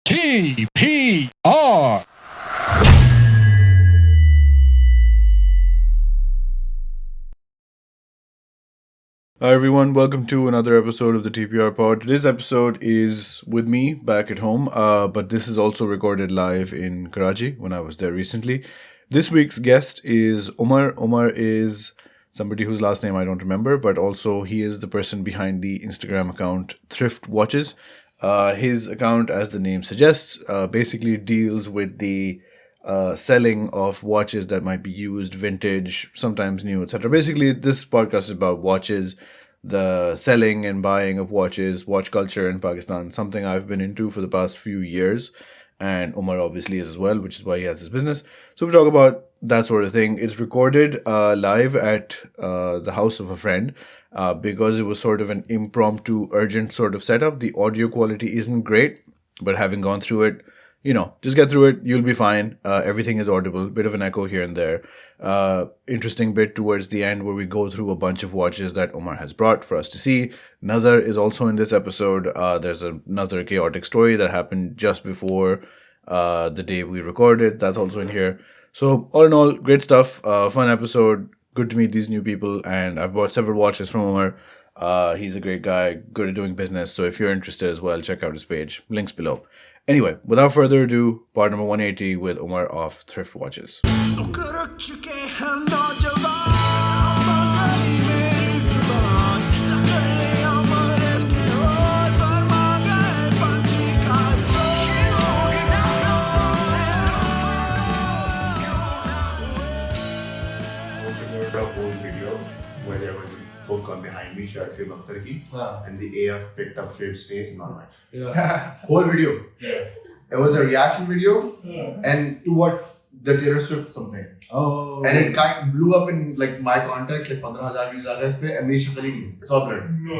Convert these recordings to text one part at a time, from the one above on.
TPR. Hi everyone, welcome to another episode of the TPR Pod. Today's episode is with me back at home, but this is also recorded live in Karachi when I was there recently. This week's guest is Omer. Omer is somebody whose last name I don't remember, but also he is the person behind the Instagram account Thrift Watches. His account, as the name suggests, basically deals with the selling of watches that might be used, vintage, sometimes new, etc. Basically, this podcast is about watches, the selling and buying of watches, watch culture in Pakistan, something I've been into for the past few years. And Omar obviously is as well, which is why he has his business. So we talk about that sort of thing. It's recorded live at the house of a friend because it was sort of an impromptu, urgent sort of setup. The audio quality isn't great, but having gone through it, just get through it. You'll be fine. Everything is audible. Bit of an echo here and there. Interesting bit towards the end where we go through a bunch of watches that Omar has brought for us to see. Nazar is also in this episode. There's a Nazar chaotic story that happened just before the day we recorded. That's also in here. So all in all, great stuff. Fun episode. Good to meet these new people. And I've bought several watches from Omar. He's a great guy, good at doing business. So if you're interested as well, check out his page. Links below. Anyway, without further ado, part number 180 with Omer of Thrift Watches. A whole video where there was a book on behind me, Shoaib Akhtar ki, and the AF picked up Shoaib's face and all that. Yeah. Whole video. Yeah. It was a reaction video, and To what? the Taylor Swift something. Oh. And it kind of blew up in like my contacts, like 15,000 views आ गए इस पे, and मेरी शक्ल ही नहीं है. It's all blurred. No.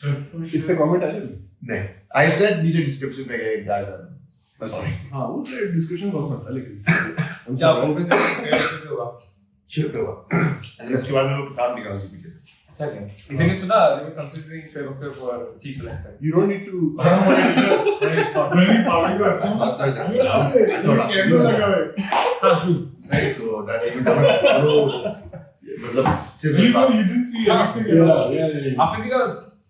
That's so इस पे comment आया नहीं? नहीं. I said नीचे description में गए guys are. That's all. हाँ वो तो description बहुत पड़ता है लेकिन. I'm क्या surprised. फोकस होगा? Shift होगा. And then उसके बाद मैं वो किताब निकाल दी पीछे से. अच्छा क्या? इसीलिए सुना they were considering Shoaib Akhtar for chief selector. You don't need to. Very I thought camera लगा है. हाँ true. right, so that's even tougher. मतलब सिर्फ You didn't see anything. Yeah. Afridi का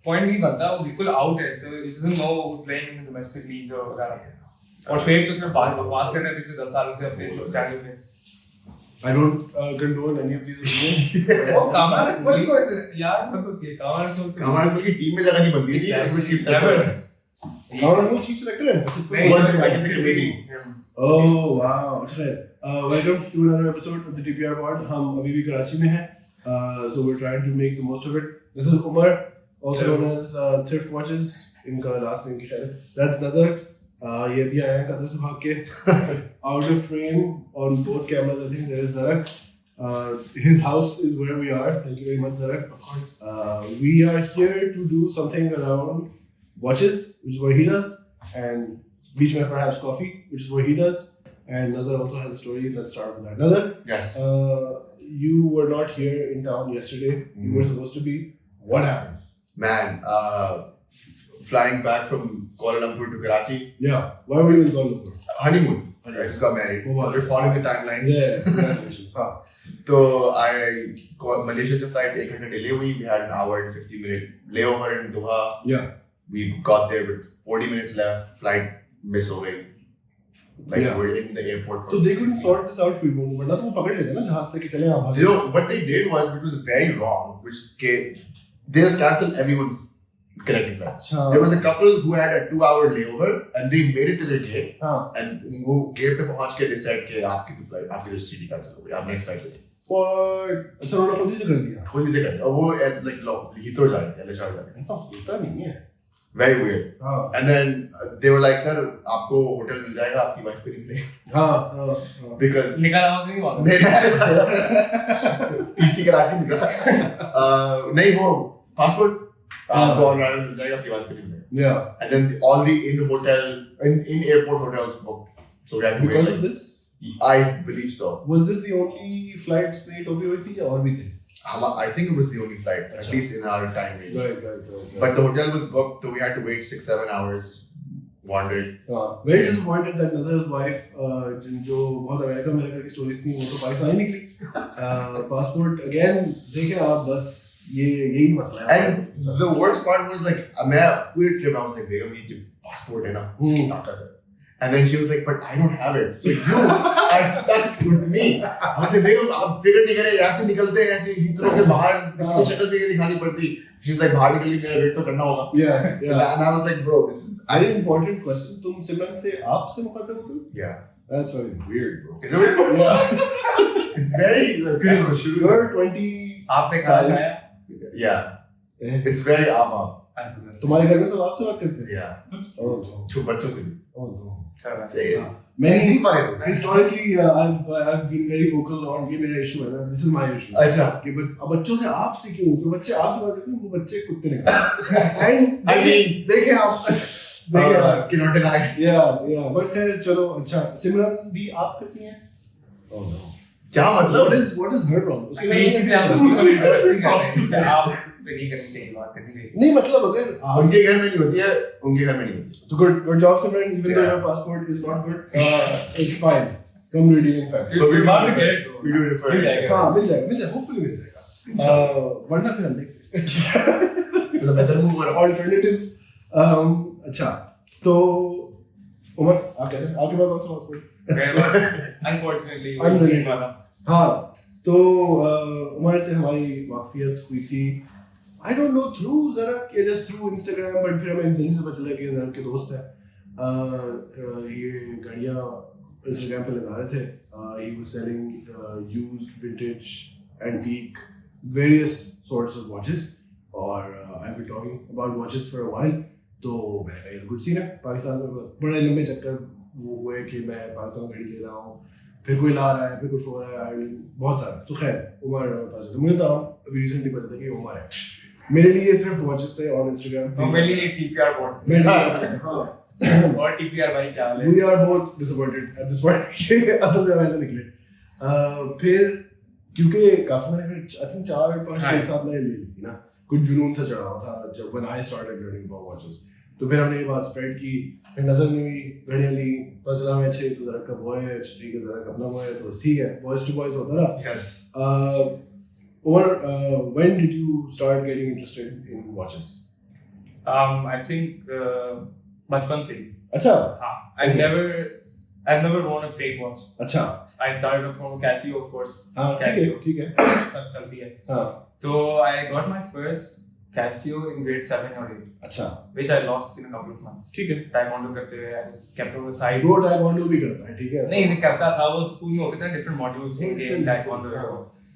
point नहीं बनता वो बिल्कुल out है so it doesn't know who's playing in the domestic leagues और वगैरह. और शोएब तो सिर्फ बकवास कर रहा है पिछले 10 सालों से अपने चैनल में. I don't condone any of these opinions. वो कामाल कोई को ऐसे यार मतलब कि कामाल को हमारे की टीम में जगह नहीं बनती थी उसमें chief selector Now I'm chief selector है. नहीं was like in the committee. Oh wow. अच्छा है. Welcome to another episode of the TPR Pod. हम अभी भी कराची में हैं. So we're trying to make the most of it. This is Omer, also known as Thrift Watches. इनका last name क्या है? That's Nazar. ये भी आया है कतर से भाग के. Out of frame on both cameras, I think there is Zarak. His house is where we are. Thank you very much, Zarak. of course. We are here to do something around watches, which is what he does, and beach mein perhaps coffee, which is what he does. And Nazar also has a story. Let's start with that. Nazar, Yes. you were not here in town yesterday. You were supposed to be. What happened? Man, flying back from Kuala Lumpur to Karachi, Yeah. Why were you in Kuala Lumpur? honeymoon. I just got married. Oh, wow. We're following the timeline. Yeah. Congratulations. So Malaysia se flight 1 घंटा delay हुई. We had an hour and 50-minute layover in Doha. Yeah. We got there with 40 minutes left. Flight miss हो गई. Like Yeah. we're in the airport for. So they couldn't 60 sort this out for you. वरना तो वो पकड़ लेते ना जहाज से कि चले आप You know what they did was it was very wrong, which is they just canceled everyone's connecting flight. अच्छा. There was a couple who had a 2-hour layover and they made it to their gate. हाँ. And वो gate पे पहुंच के they said कि आपकी तो flight आपकी तो सीटी cancel हो गई आप next flight ले But अच्छा उन्होंने खुद ही से कर दिया. खुद ही से कर दिया और वो like Heathrow जा रहे थे LHR जा रहे थे. ऐसा होता नहीं है. Very weird. हाँ. And then they were like sir आपको होटल मिल जाएगा आपकी wife को नहीं मिलेगा हाँ. because निकाला हुआ नहीं बात. PC कराची में था नहीं वो passport आपको ऑनलाइन मिल जाएगा आपकी wife को नहीं मिलेगा. Yeah. And then all the in airport hotels booked. So we had to Because wait. of this, I believe so. was this the only flight जिसमें टोपी हुई थी या और भी थे? I think it was the only flight, at least in our time range. Right. But the hotel was booked, so we had to wait 6-7 hours wanted. Very disappointed that Nazar's wife, जो बहुत America की stories थी वो तो पाकिस्तानी निकली. Passport again देखे आप बस यही मसला है. And the worst part was like मैं पूरे trip I was like बेगम ये जो passport है ना इसकी ताकत है. And then she was like, but I don't have it. So you are stuck with me. I was like, बेगम आप फिक्र नहीं करें यहाँ से निकलते हैं ऐसे इतने से बाहर किसी शक्ल भी नहीं दिखानी पड़ती. She was like बाहर निकलने मेरा वेट तो करना होगा. Yeah. And I was like, bro, this is Very important question. तुम सिमरन से आप से मुखातिब हो तुम? yeah. That's very weird, bro. Is it weird? Yeah. It's very You're 20. आपने खाना खाया? yeah. It's very up. तुम्हारे घर में सब आपसे बात करते हैं? Yeah. Oh no. छो बच्चों से भी. Oh no. Easy for it. Historically, I've been very vocal on ये मेरा issue है ना. This is my issue. अच्छा. कि बच्चों से आप से क्यों? जो बच्चे आपसे बात करते हैं वो बच्चे कुत्ते निकलते हैं. And I mean, देखें आप. cannot deny. Yeah. But खैर चलो अच्छा. सिमरन भी आप करती हैं? Oh no. क्या मतलब? What is her problem? उसके ये चीजें आप बिल्कुल इंटरेस्टिंग कर रहे हैं कि आप से नहीं करनी चाहिए बात करनी चाहिए. नहीं मतलब अगर उनके घर में नहीं होती है उनके घर में नहीं होती. So good job, Simran. Even though your passport is not good, it's fine. Some redeeming factor. So we're about to get it. We do it for मिल जाएगा. हाँ मिल जाएगा. Hopefully मिल जाएगा. वरना फिर हम देखते हैं. मतलब better move on. Alternatives. अच्छा तो उमर आप कैसे? आपके पास कौन सा passport? Unfortunately, Unrelated. वाला. हाँ तो उमर से हमारी वाकफियत हुई थी. I don't know through Zarak या just through Instagram, but फिर हमें जल्दी से पता चला कि Zarak के दोस्त हैं. ये गाड़ियाँ Instagram पे लगा रहे थे. He was selling used, vintage, antique, various sorts of watches. और I've been talking about watches for a while. तो मैंने कहा ये गुड सीन है. पाकिस्तान में बड़े लंबे चक्कर वो हुए कि मैं पाकिस्तान गाड़ी ले रहा हूँ. फिर कोई ला रहा है, फिर कुछ हो रहा है, बहुत सारा. तो खैर उमर पास है. मुझे तो अभी रिसेंटली पता था कि उमर है. मेरे लिए थ्रिफ्ट वॉचेस थे ऑन इंस्टाग्राम. मेरे लिए TPR बोर्ड. हाँ. और TPR भाई क्या हाल है? We are both disappointed at this point कि असल में हम ऐसे निकले. फिर क्योंकि काफी मैंने फिर I think 4-5 एक साथ मैंने ले ली थी ना. कुछ जुनून से चढ़ा हुआ था जब when I started learning about watches. तो फिर हमने ये बात स्प्रेड की. फिर नजर में भी घड़ियाँ ली. पता चला मैं अच्छे तो ज़रा का बॉय है. ठीक है ज़रा अपना बॉय है तो बस ठीक है. बॉयज टू बॉयज होता रहा. Yes. Or when did you start getting interested in watches? I think बचपन से. अच्छा. हाँ. I've never worn a fake watch. अच्छा. I started off from Casio, of course. हाँ ठीक है. तब चलती है. हाँ. So I got my first Casio in grade 7 or 8. अच्छा. Which I lost in a couple of months. ठीक है. Taekwondo करते हुए I just kept it on the side. वो taekwondo भी करता है ठीक है. नहीं करता था. वो स्कूल में होते थे different modules के taekwondo.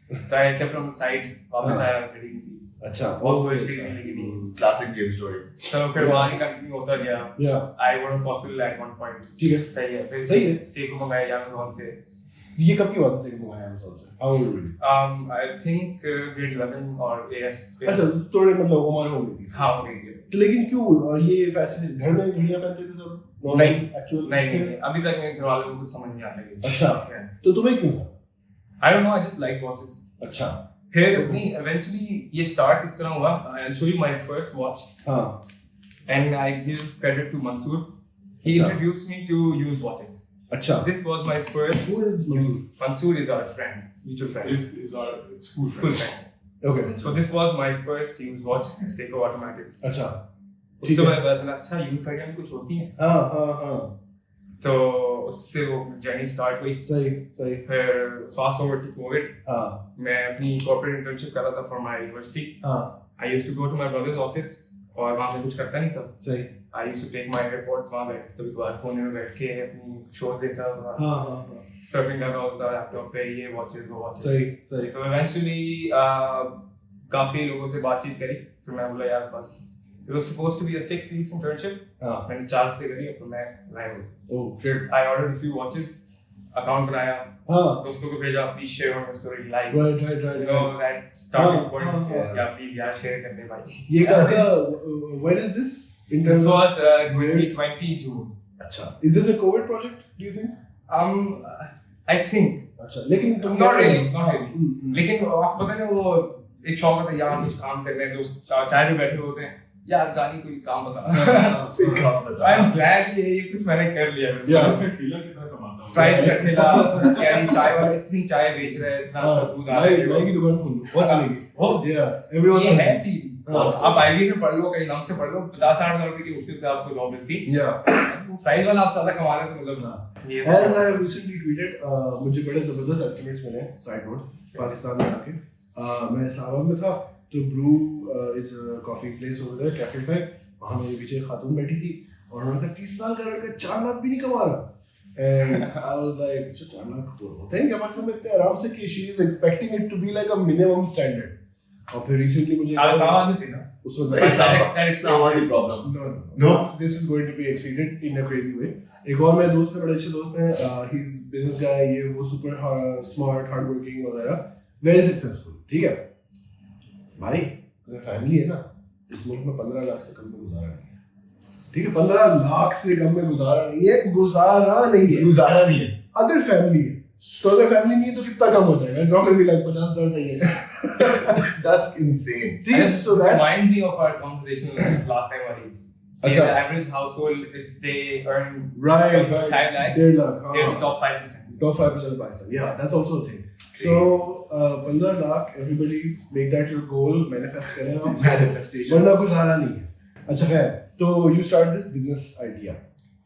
तो I kept it on the side. वापस आया घड़ी नहीं थी. अच्छा. बहुत कोई चीज नहीं लगी थी. Classic James story. तो फिर वहाँ ही कंटिन्यू होता गया. Yeah. I got a fossil at one point. ठीक है. सही है. फिर सही है. सेको मंगाया Amazon से. ये कब की बात है सेको मंगाया Amazon से? How old were you? I think grade 11 or AS. अच्छा तो थोड़े मतलब उम्र हो गई थी. हाँ हो गई थी. तो लेकिन क्यों ये फैशन घर में घड़ियाँ पहनते थे सब? नहीं. Actual. नहीं अभी तक मेरे घर वालों को कुछ समझ नहीं आता है. अच्छा. तो तुम्हें क्यों था? I don't know. I just like watches. अच्छा. फिर नहीं eventually ये start इस तरह हुआ. I'll show you my first watch. हाँ. And I give credit to Mansoor. He introduced me to used watches. अच्छा. This was my first. Who is Mansoor? Mansoor is our friend, mutual friend. Is our school School friend. friend. Okay. So this was my first used watch, Seiko automatic. अच्छा. उससे मैं पता चला अच्छा use करने में कुछ होती है. हाँ. तो उससे वो जर्नी स्टार्ट हुई. सही. फिर फास्ट फॉरवर्ड टू कोविड. हाँ. मैं अपनी कॉर्पोरेट इंटर्नशिप कर रहा था फॉर माय यूनिवर्सिटी. हाँ. I used to go to my brother's office और वहाँ पे कुछ करता नहीं था. सही. I used to take my reports वहाँ बैठ कभी कभार कोने में बैठ के अपनी शोज देख रहा था. हाँ. सर्फिंग कर रहा होता लैपटॉप पे ये वॉचेस वो वॉचेस. सही. तो इवेंचुअली काफी लोगों से बातचीत करी. फिर मैं बोला यार बस it was supposed to be a 6 weeks internship. हाँ. मैंने 4 हफ्ते करी. अब तो मैं लाइव हूँ. Oh shit. I ordered a few watches. Account बनाया. हाँ. दोस्तों को भेजा please share on your story like. Right. You know that starting point. हाँ. या प्लीज यार शेयर कर दे भाई. ये कब का? When is this? In This terms of was 2020 June. अच्छा. Is this a COVID project? Do you think? I think. अच्छा. लेकिन तुम Not really. लेकिन आपको पता है वो एक शौक होता है यार कुछ काम कर रहे हैं दोस्त चाय पे बैठे होते हैं यार जानी कोई काम बता कोई काम बता। आई एम ग्लैड ये कुछ मैंने कर लिया है Yeah. ठेला कितना कमाता हूँ? प्राइस का ठेला क्या नहीं चाय वाले इतनी चाय बेच रहे हैं इतना उसका दूध आ रहा है नाई की दुकान खोल लो, बहुत चलेगी। वो Yeah, everyone ये says है this. सीन हाँ. आप आईबी से पढ़ लो कहीं नाम से पढ़ लो 50-60 रुपए की मुश्किल से आपको जॉब मिलती Yeah. वो प्राइस वाला आप ज्यादा कमा रहे हो मतलब हाँ. ये As I have recently tweeted, मुझे बड़े जबरदस्त एस्टिमेट्स मिले हैं साइड नोट पाकिस्तान में आके। मैं इस्लामाबाद में था तो brew is coffee place over there cafe पे, वहाँ मेरे पीछे एक खातून बैठी थी और उन्होंने कहा 30 साल का लड़का 4 लाख भी नहीं कमा रहा। एंड आई वाज लाइक अच्छा 4 लाख होते हैं क्या पाकिस्तान में इतने आराम से कि she is expecting it to be like a minimum standard. और फिर रिसेंटली मुझे आसान थी ना उस वक्त that is not the problem. No, this is going to be exceeded in a crazy way. एक और मेरे दोस्त हैं, बड़े अच्छे दोस्त हैं, he is business guy, ये वो super smart, hard working वगैरह, very successful, ठीक है? भाई, अगर फैमिली है ना, इस मुल्क में 15 लाख से कम में गुजारा नहीं है, ठीक है? 15 लाख से कम में गुजारा नहीं है, गुजारा नहीं है, गुजारा नहीं है। अगर फैमिली है, तो अगर फैमिली नहीं है तो कितना कम हो जाएगा? It's not going to be like 50,000 चाहिए। That's insane. ठीक है? So that's reminds me of our conversation last time वाली अच्छा. the average household if they earn right. 5 lakhs 1.5 lakh, हाँ. they're the top 5%. Top 5% of Pakistan. Yeah, that's also a thing. So, 15 lakh, everybody make that your goal, manifest करें आप। Manifestation. वरना गुजारा नहीं है। अच्छा खैर, तो you start this business idea.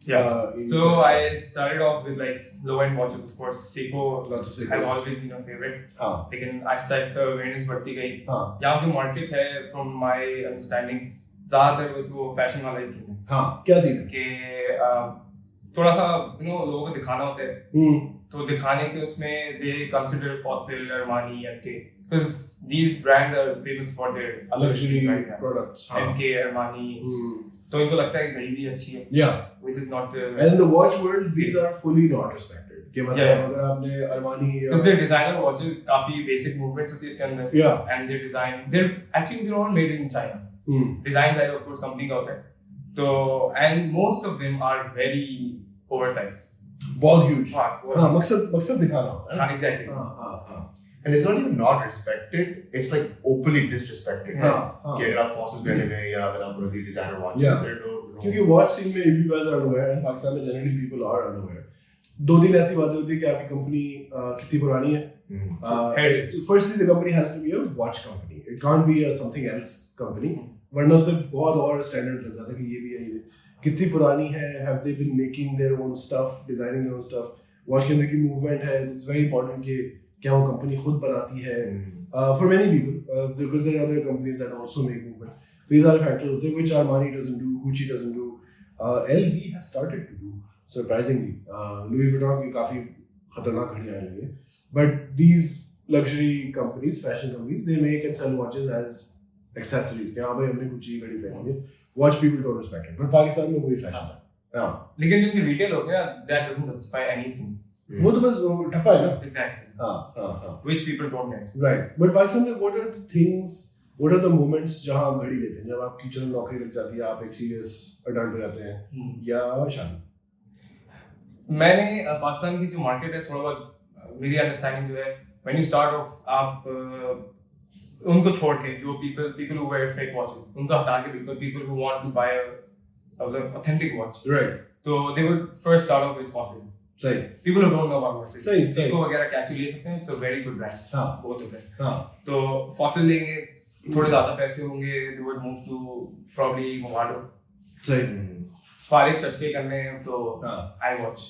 Yeah. in So I started off with like low-end watches, of course. Seiko Lots of Seikos. has always been a favorite. हाँ, लेकिन आहिस्ता आहिस्ता awareness बढ़ती गई। हाँ, यहाँ की market है, from my understanding, ज़्यादातर बस वो fashion वाला ही सीन है हाँ, क्या सीन है? कि थोड़ा सा लोगों को दिखाना होता है। तो दिखाने के उसमें they consider Fossil, Armani, MK, because these brands are famous for their other Luxury things like that. products. हाँ. MK, Armani, तो इनको लगता है कि घड़ी भी अच्छी है, Yeah. which is not the And in the watch world, these are fully not respected. कि मतलब Yeah. अगर आपने Armani because their designer watches काफी basic movements होती है इसके अंदर, Yeah. and their design they're all made in China. Design side of course company का होता है, तो and most of them are very oversized. बहुत huge. हाँ, हाँ, मकसद दिखाना होता है। हाँ, exactly. हाँ, हाँ, हाँ. And it's not even not respected, it's like openly disrespected. हाँ, हाँ. कि अगर आप Fossil पहने हुए हैं या अगर आप really designer watches, Yeah. there no. क्योंकि watch scene में if you guys are unaware and Pakistan में generally people are unaware, 2-3 ऐसी बातें होती है कि आपकी कंपनी कितनी पुरानी है। Heritage. Firstly, the company has to be a watch company. It can't be a something else company. वरना उस पे बहुत और स्टैंडर्ड लग जाता है कि ये भी है ये कितनी पुरानी है, have they been making their own stuff, designing their own stuff, watch के अंदर की movement है, it's very important कि क्या वो कंपनी खुद बनाती है। For many people, because there are other companies that also make movement. These are factors होते हैं which Armani doesn't do, Gucci doesn't do, LV has started to do surprisingly. Louis Vuitton की काफी खतरनाक घड़ियां आने लगी हैं, but these luxury companies, fashion companies, they make and sell watches as accessories. कि हाँ भाई हमने Gucci की घड़ी पहनी है, watch people don't respect it, but Pakistan में वही fashion है। हाँ, लेकिन जिनकी retail होते हैं that doesn't justify anything. वो तो बस ठप्पा है ना। Exactly. हाँ, हाँ, हाँ. Which people don't get. Right. But Pakistan में what are the things, what are the moments जहाँ आप घड़ी लेते हैं, जब आपकी चलो नौकरी लग जाती है, आप एक serious adult हो जाते हैं, या शादी? मैंने पाकिस्तान की जो मार्केट है थोड़ा बहुत मेरी अंडरस्टैंडिंग जो है when you start off आप उनको छोड़ के जो people who wear fake watches उनको हटा के बिल्कुल people who want to buy a authentic watch, Right. तो they would first start off with Fossil. सही. People who don't know about watches, सही. Seiko वगैरह कैसे ले सकते हैं, it's a very good brand. हाँ. बहुत होते हैं. हाँ. तो Fossil लेंगे, थोड़े ज़्यादा पैसे होंगे, they would move to probably Movado. सही. फारिग शशके करने तो हाँ. iWatch.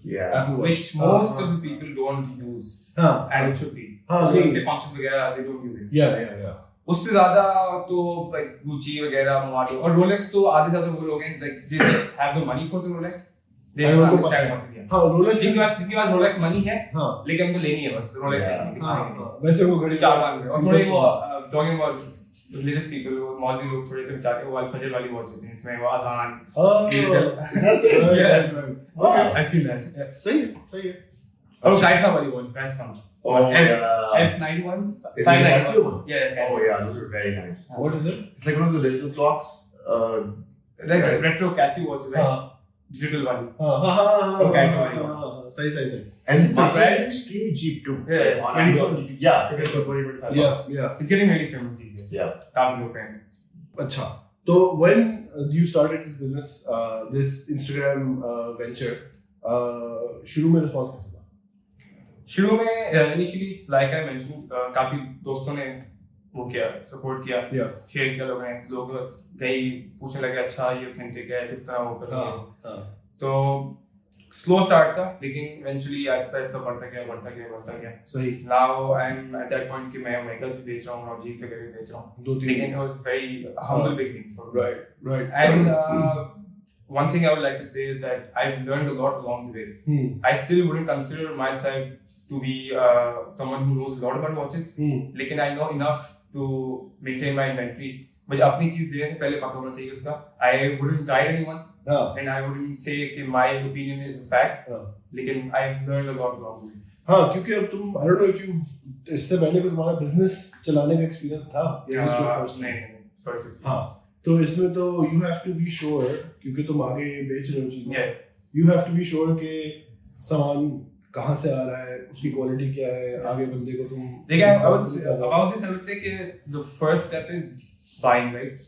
Yeah. Apple Watch. Which most of the people don't use. हाँ. And it should be. हाँ, So नहीं. उसके functions वगैरह they don't use it. Yeah. उससे ज़्यादा तो like Gucci वगैरह Movado और Rolex तो आधे ज़्यादा वो लोग हैं like they just have the money for the Rolex. They don't understand what it is. हाँ, Rolex. जिनके पास Rolex money है, हाँ. लेकिन उनको लेनी है बस Rolex लेनी हाँ. है। वैसे वो घड़ी 4 लाख में और थोड़े वो talking about religious people वो मौलवी लोग थोड़े से बेचारे वो फजर वाली वॉच होती है इसमें वो अजान I've seen that. सही है. और वो काइसा वाली watch best fun Oh yeah. F91 Is it a Casio one? Yeah, Oh yeah, those are very nice. What is it? It's like one of those digital clocks. like retro Casio watches right? हाँ. Digital वाली हाँ. Casio वाली सही. And It's the not price bad. is extremely cheap too. Yeah, Like on Amazon, you can, yeah, pick it up for $20-25. Yeah. It's getting really famous these days. Yeah. काफी लोग हैं अच्छा, So when you started this business, this Instagram venture, शुरू में response कैसा था? शुरू में initially like I mentioned काफी दोस्तों ने वो किया, सपोर्ट किया, शेयर किया, लोग गए पूछने लगे अच्छा ये ऑथेंटिक है किस तरह वो कर रहे हैं। तो स्लो स्टार्ट था लेकिन इवेंचुअली आहिस्ता आहिस्ता बढ़ता गया। सही। Now I am at that point कि मैं ओमेगा से बेच रहा हूँ और जी से करके बेच रहा हूँ, लेकिन it was very humble beginning for right and one thing I would like to say is that I've learned a lot along the way. I still wouldn't consider myself to be someone who knows a lot about watches, लेकिन I know enough to maintain my inventory. मुझे अपनी चीज देने से पहले पता होना चाहिए उसका. I wouldn't guide anyone, and I wouldn't say कि my opinion is a fact. लेकिन I've learned a lot along the way. हाँ, क्योंकि अब तुम I don't know if you इससे पहले कोई तुम्हारा business चलाने का experience था? नहीं, first experience. हाँ, तो इसमें तो you have to be sure क्योंकि तुम आगे बेच रहे हो चीजें. You have to be sure कि सामान कहाँ से आ रहा है, उसकी क्वालिटी क्या है, आगे बंदे को तुम. देखिए, about this I would say कि the first step is buying, right?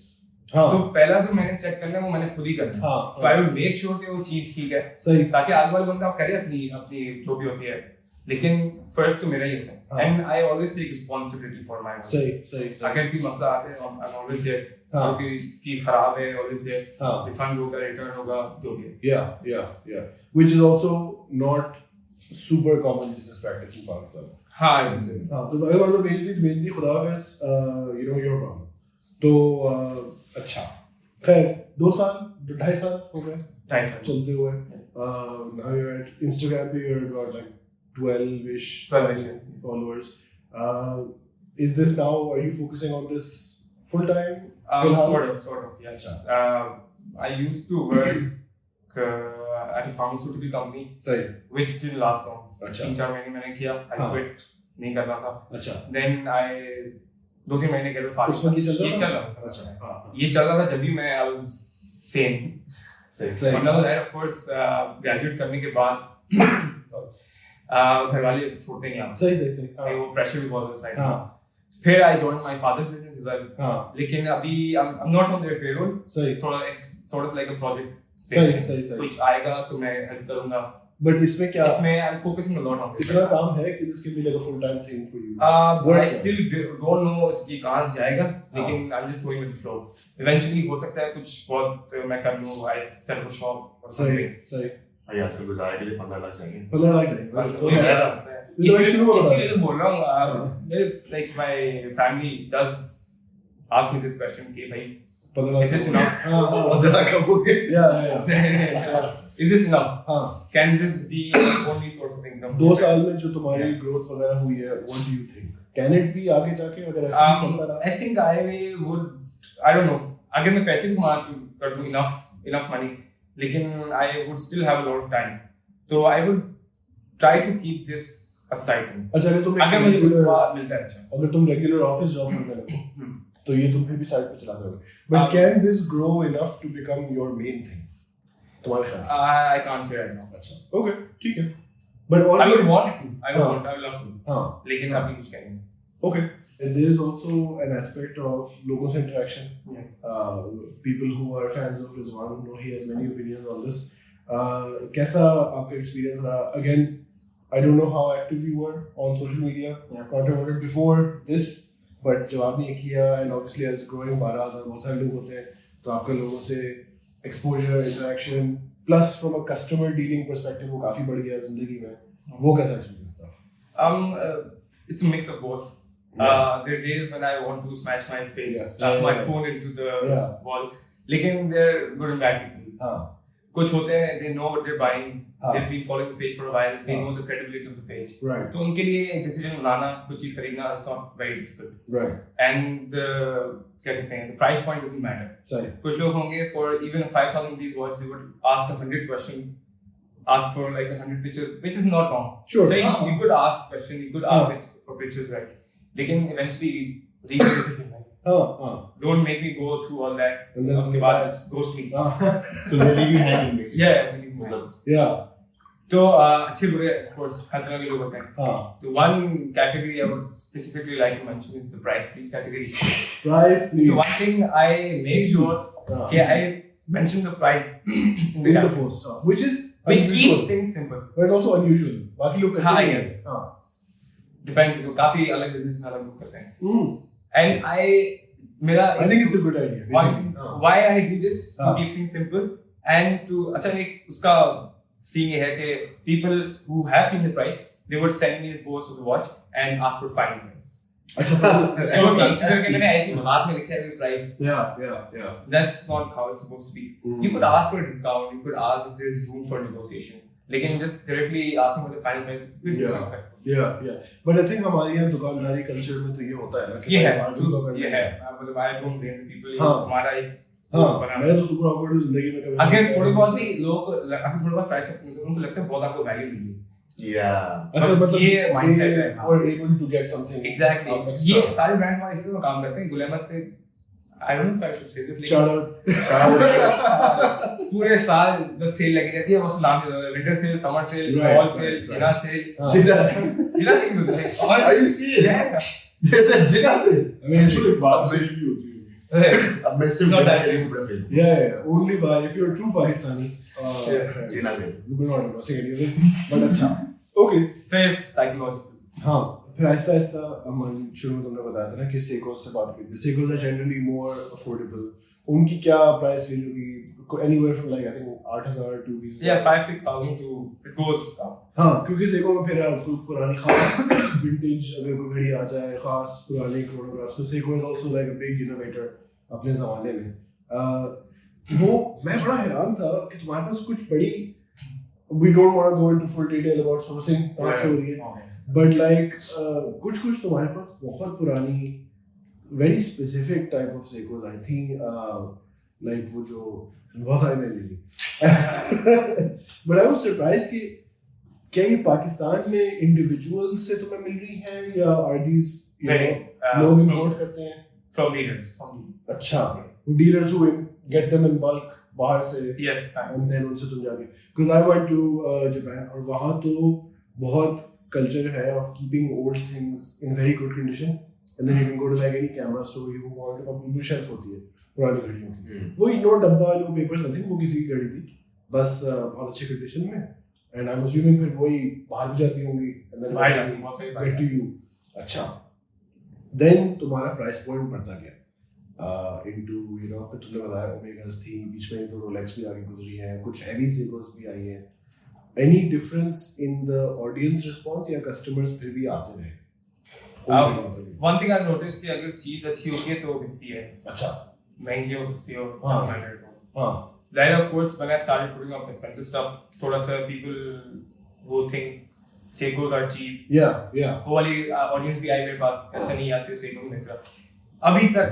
हाँ. तो पहला जो मैंने चेक करना है वो मैंने खुद ही करना है. हाँ. तो I will make sure कि वो चीज ठीक है. सही. ताकि आगे वाला बंदा करे अपनी जो भी होती है. लेकिन first तो मेरा ही होता है. And I always take responsibility for my work. सही. अगर भी मसला आते हैं, I'm always there. क्योंकि चीज खराब है, always there. Refund होगा, return होगा, जो भी है. Yeah. Which is also not super common business practice in Pakistan. हाँ. तो अगर मान लो बेच दी खुदा हाफिज़, your problem. तो अच्छा, खैर 2 साल 2.5 साल हो गए 2.5 साल चलते हुए. Now you're at Instagram पे you're about like 12ish followers. Is this now, are you focusing on this full time? Sort of, yes. I used to work at a pharmaceutical company, which didn't last long. 3-4 महीने मैंने किया, I quit, नहीं करना था. Then I 2-3 महीने के बाद उसमें ये चल रहा था. ये चल रहा था जब भी मैं I was sane. मतलब that of course graduate करने के बाद घर वाले छोड़ते नहीं आप. सही. वो pressure भी बहुत है साइड में. फिर I joined my father's business as well. लेकिन अभी I'm not on their payroll. थोड़ा sort of like a project. सही. कुछ आएगा तो मैं help करूँगा. But इसमें क्या? इसमें I'm focusing a lot on this. इतना काम है कि this can be like a full-time thing for you. I still don't know इसकी कहाँ जाएगा, लेकिन I'm just going with the flow. Eventually हो सकता है कुछ बहुत मैं कर लूँ. I set up a shop or something. सही. आजकल गुजारे के लिए 15 लाख चाहिए. 15 लाख चाहिए. तो इसीलिए बोल रहा हूँ. Like my family does ask me this question कि भाई is this enough? Yeah. Is this enough? Can this be the only source of income? 2 साल में जो तुम्हारी growth वगैरह हुई है, what do you think? Can it be आगे जाके अगर ऐसा ही चलता रहा? I think I don't know. अगर मैं पैसे भी कमाना शुरू कर दूँ enough money, लेकिन I would still have a lot of time. So I would try to keep this aside. अच्छा, अगर मुझे कुछ मिलता है अच्छा. अगर तुम regular office job करने लगो, तो ये तुम फिर भी साइड पे चलाते रहोगे. But can this grow enough to become your main thing? तुम्हारे ख्याल से? I can't say right now. अच्छा, okay, ठीक है. But I would want to. I would love to. हाँ. लेकिन अभी कुछ कहेंगे. Okay. And there is also an aspect of लोगों से interaction. People who are fans of Rizwan know he has many opinions on this. कैसा आपका experience रहा? Again, I don't know how active you were on social media. Content before this, but जब आपने ये किया, and obviously as growing 12,000 बहुत सारे लोग होते हैं, तो आपका लोगों से exposure, interaction, plus from a customer dealing perspective वो काफी बढ़ गया जिंदगी में. वो कैसा experience था? It's a mix of both. There are days when I want to smash my face, my phone into the wall. लेकिन they're good and bad people. कुछ होते हैं, they know what they're buying. They've been following the page for a while. They know the credibility of the page. Right. तो उनके लिए एक decision बनाना, कुछ चीज खरीदना, it's not very difficult. Right. And क्या कहते हैं, the price point doesn't matter. Sorry. कुछ लोग होंगे for even a 5,000 rupees watch, they would ask 100 questions, ask for like 100 pictures, which is not wrong. Sure. So you could ask questions, you could ask for pictures, right? लेकिन eventually reach a decision, right? Don't make me go through all that. And then उसके बाद ghost me. So they leave you hanging basically. Yeah. Yeah. तो अच्छे बुरे of course हर तरह के लोग होते हैं. तो one category I would specifically like to mention is the price please category. Price please. So one thing I make sure कि I mention the price in the post, which keeps things simple. But also unusual. बाकी लोग करते हैं. हाँ. Depends. काफी अलग business में अलग लोग करते हैं. And I think it's a good idea. Why I do this to keep things simple and to अच्छा एक उसका scene ये है कि people who have seen the price they would send me the post of the watch and ask for final price. अच्छा so consider कि मैंने ऐसी बात में लिखा है price. Yeah. That's not how it's supposed to be. You could ask for a discount. You could ask if there is room for negotiation. लेकिन just directly asking for the final price it's a bit disrespectful. Yeah. But I think हमारे यहाँ दुकानदारी culture में तो ये होता है ना कि ये है मतलब I don't blame the people. हमारा एक मैं तो super awkward हूँ जिंदगी में कभी. अगर थोड़ी बहुत भी लोग अगर थोड़ा बहुत प्राइस उनको लगता है बहुत आपको वैल्यू मिली है. अच्छा मतलब ये माइंडसेट है. Or able to get something. Exactly. ये सारे ब्रांड हमारे इसी तरह काम करते हैं. गुलामत पे I don't know if I should say this. Shout out. पूरे साल बस सेल लगी रहती है. बस नाम दे दो. Winter sale, summer sale, fall sale, जिना सेल. जिना सेल होता है. Are you serious? There's a Jinnah sale. I mean, it's really bad sale भी होती है. A massive Jinnah sale. Yeah. Only by if you're a true Pakistani. Jinnah sale. You will not say any of this. But अच्छा. Okay. तो ये psychological. हाँ. फिर आहिस्ता आहिस्ता हम शुरू में तुमने बताया था ना कि सेकोस से बात की. सेकोस are generally more affordable. उनकी क्या प्राइस रेंज होगी? Anywhere from like I think 8,000 to 20,000. Yeah, 5,000-6,000 to it goes up. हाँ, क्योंकि सेको में फिर आपको पुरानी खास vintage अगर कोई घड़ी आ जाए खास पुराने chronographs तो Seiko is also like a big innovator अपने ज़माने में. वो मैं बड़ा हैरान था कि तुम्हारे पास कुछ बड़ी we don't want to go into full detail about sourcing कहाँ से हो रही है. But like कुछ तुम्हारे पास बहुत पुरानी very specific type of Seikos I think like वो जो बहुत सारी मैंने ली. But I was surprised कि क्या ये पाकिस्तान में individuals से तुम्हें मिल रही हैं या are these लोग import करते हैं? From dealers. अच्छा वो dealers who get them in bulk बाहर से. Yes. And then उनसे तुम जाके because I went to Japan और वहाँ तो बहुत culture है of keeping old things in very good condition and then you can go to like any camera store you want अपनी shelf होती है पुरानी घड़ियों की. वही नो डब्बा नो पेपर्स नथिंग वो किसी की घड़ी थी बस बहुत अच्छे कंडीशन में and I'm assuming फिर वही बाहर भी जाती होंगी and then बाहर जाती बहुत सही get to you. अच्छा then तुम्हारा प्राइस पॉइंट बढ़ता गया into you know फिर तुमने बताया ओमेगास थी बीच में तो रोलेक्स भी आगे गुजरी है कुछ हैवी सेकोस भी आई है. Any difference in the audience response या customers फिर भी आते रहे? One thing I've noticed कि अगर चीज अच्छी होती है तो बिकती है. अच्छा महंगी हो सस्ती हो हाँ. Then of course when I started putting up expensive stuff थोड़ा सा people वो think Seikos are cheap. Yeah. वो वाली audience भी आई मेरे पास अच्छा नहीं यार Seiko नहीं बेच रहा. अभी तक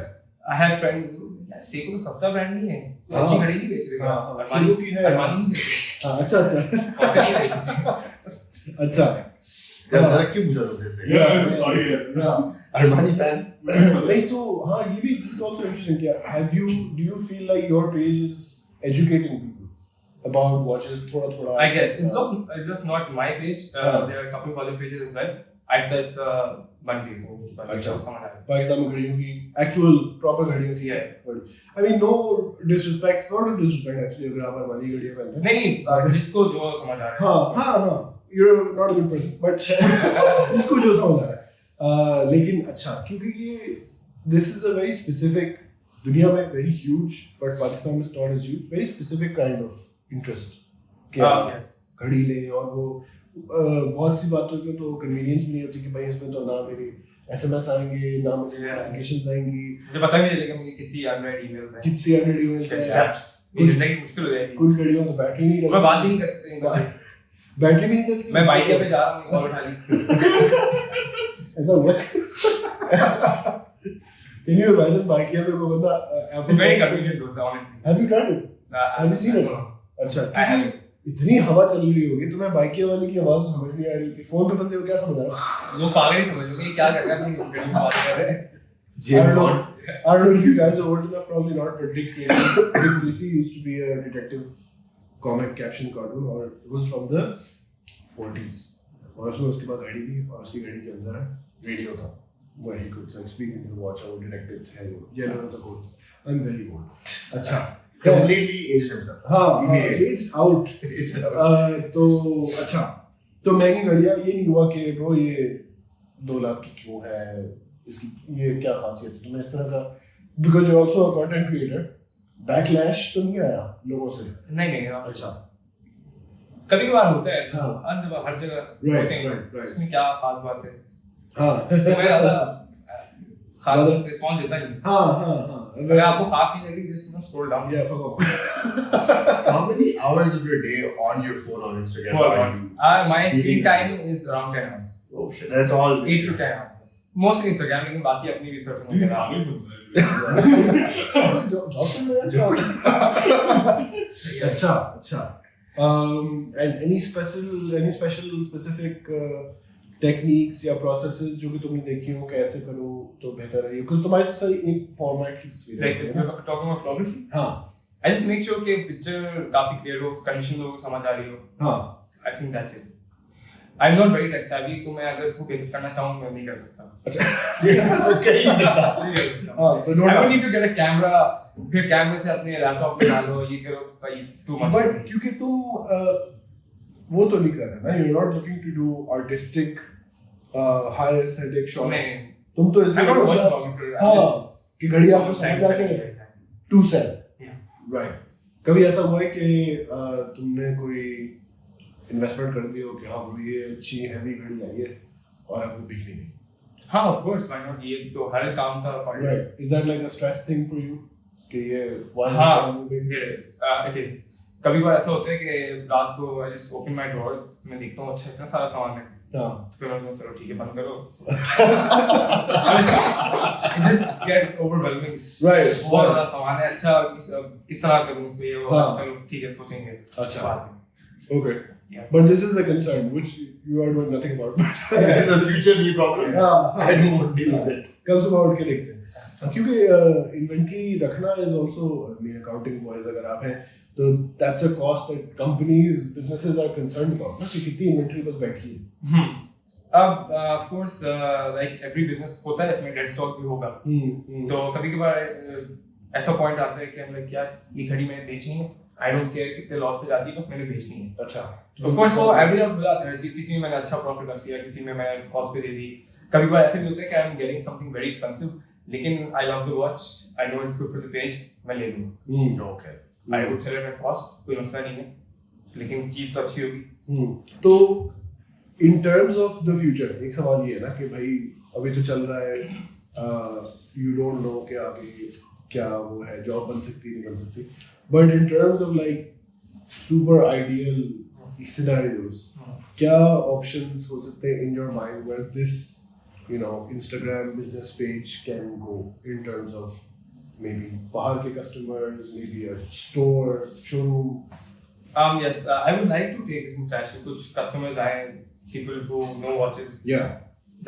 I have friends यार Seiko तो सस्ता ब्रांड नहीं है. अच्छी घड़ी नहीं बेच रहे हैं. Seiko की है. अरमानी नहीं बेच रहे. अच्छा. यार ज़रक क्यों पूछा तुमसे से? Sorry. Armani fan. नहीं तो हाँ ये भी this is also interesting क्या do you feel like your page is educating people about watches थोड़ा I guess it's just not my page. There are a couple of other pages as well. आहिस्ता बन गई वो. अच्छा पाकिस्तान में घड़ियों की actual proper घड़ियों की है. I mean no disrespect, sort of disrespect actually अगर आप अरमानी घड़ियाँ पहनते हैं. नहीं जिसको जो समझ आ रहा है. हाँ you're not a good person but जिसको जो समझ आ रहा है. लेकिन अच्छा क्योंकि ये this is a very specific दुनिया में very huge but पाकिस्तान में not as huge very specific kind of interest. Yes. घड़ी ले और वो बहुत सी बातों में तो कन्वीनियंस भी नहीं होती कि भाई इसमें तो ना मेरी एसएमएस आएंगे ना मुझे नोटिफिकेशंस आएंगी मुझे पता नहीं चलेगा मुझे कितनी अनरेड ईमेल्स हैं एप्स कुछ नहीं मुश्किल हो जाएगी कुछ घड़ियों में तो बैटरी नहीं मैं बात भी नहीं कर सकता बैटरी भी नहीं चलती मैं बाइक पे जा रहा हूं कॉल उठा ली ऐसा हुआ Can you imagine बाइक पे कोई बंदा It's very convenient though honestly. Have you tried it? Have you seen it? अच्छा इतनी हवा चल रही होगी तुम्हें बाइक वाले की आवाज समझ नहीं आ रही थी फोन पे बंदे को क्या समझ आ रहा वो पागल ही समझ लो कि क्या कर रहा है अपनी घड़ी में बात कर रहे हैं. I don't know if you guys are old enough, probably not, but Dick Tracy used to be a detective comic caption cartoon, or it was from the 40s और उसमें उसके बाद गाड़ी थी और उसकी गाड़ी के अंदर रेडियो था where he could speak into the watch और detective थे ये लोग तो cool I'm very old अच्छा completely aged himself हाँ aged out तो अच्छा तो महंगी गाड़ियाँ ये नहीं हुआ कि ब्रो ये 2 लाख की क्यों है इसकी ये क्या खासियत है तुम्हें इस तरह का because you're also a content creator backlash तो नहीं आया लोगों से नहीं अच्छा कभी कभार होता है हाँ हर जगह होते हैं इसमें क्या खास बात है हाँ मैं ज़्यादा खास रिस्पॉन्स देता नहीं हाँ अगर आपको खास नहीं लगी just scroll down yeah fuck off how many hours of your day on your phone on Instagram are you my screen time is around 10 hours oh shit and it's all 8 to 10 hours mostly Instagram लेकिन बाकी अपनी research में अच्छा and any special specific techniques या processes जो कि तुमने देखी हो कैसे करो तो बेहतर है because तुम्हारी तो सारी एक format की तस्वीर like talking about photography हाँ I just make sure कि picture काफी clear हो condition लोगों को समझ आ रही हो हाँ I think that's it I'm not very tech savvy तो मैं अगर इसको बेहतर करना चाहूँ मैं नहीं कर सकता अच्छा कर ही नहीं सकता हाँ तो I would need to get a camera फिर कैमरे से अपने लैपटॉप पे डालो ये करो भाई too much but क्योंकि तुम वो तो नहीं कर रहे ना you're not looking to do artistic high aesthetic shots नहीं तुम तो इसमें I'm not a watch photographer हाँ कि घड़ी आपको समझ आ जाए to sell right कभी ऐसा हुआ है कि तुमने कोई इन्वेस्टमेंट कर दी हो कि हाँ ये अच्छी हैवी घड़ी आई है और अब वो बिकनी नहीं हाँ of course why not ये तो हर काम का part है right is that like a stress thing for you कि ये हाँ it is कभी बार ऐसा होता है कि रात को I just open my drawers मैं देखता हूँ अच्छा इतना सारा सामान है हाँ तो फिर मैं चलो ठीक है बंद करो it just gets overwhelming right बहुत ज़्यादा सामान है अच्छा किस तरह करूँ उसमें ये वो चलो ठीक है सोचेंगे अच्छा बाद में okay Yeah. but this is a concern which you are doing nothing about but this is a future me problem I don't want to deal with it कल सुबह उठ के देखते हैं क्योंकि इन्वेंट्री रखना is also accounting boys अगर आप हैं तो that's a cost that companies businesses are concerned about ना कि कितनी इन्वेंट्री बस बैठी है अब of course like every business होता है इसमें dead stock भी होगा तो कभी कभार ऐसा पॉइंट आता है कि हम लोग यार ये घड़ी मैंने बेचनी है I don't care कितने लॉस पे जाती है बस मैंने बेचनी है अच्छा of course वो एवरेज आउट हो जाता है किसी में मैंने अच्छा प्रॉफिट रख लिया किसी में मैं कॉस्ट पे दे दी कभी कभार ऐसा भी होता है कि I am getting something very expensive लेकिन I love the watch I know it's good for the page मैं ले लूँ okay I would sell it at cost कोई मसला नहीं है लेकिन चीज तो अच्छी होगी तो इन टर्म्स ऑफ द फ्यूचर एक सवाल ये है ना कि भाई अभी तो चल रहा है यू डोंट नो कि आगे क्या वो है जॉब बन सकती नहीं बन सकती but in terms of like super ideal scenarios क्या ऑप्शंस हो सकते हैं in your mind where this you know Instagram business page can go in terms of maybe bahar ke customers maybe a store showroom yes I would like to take this interaction kuch customers आए people who know watches yeah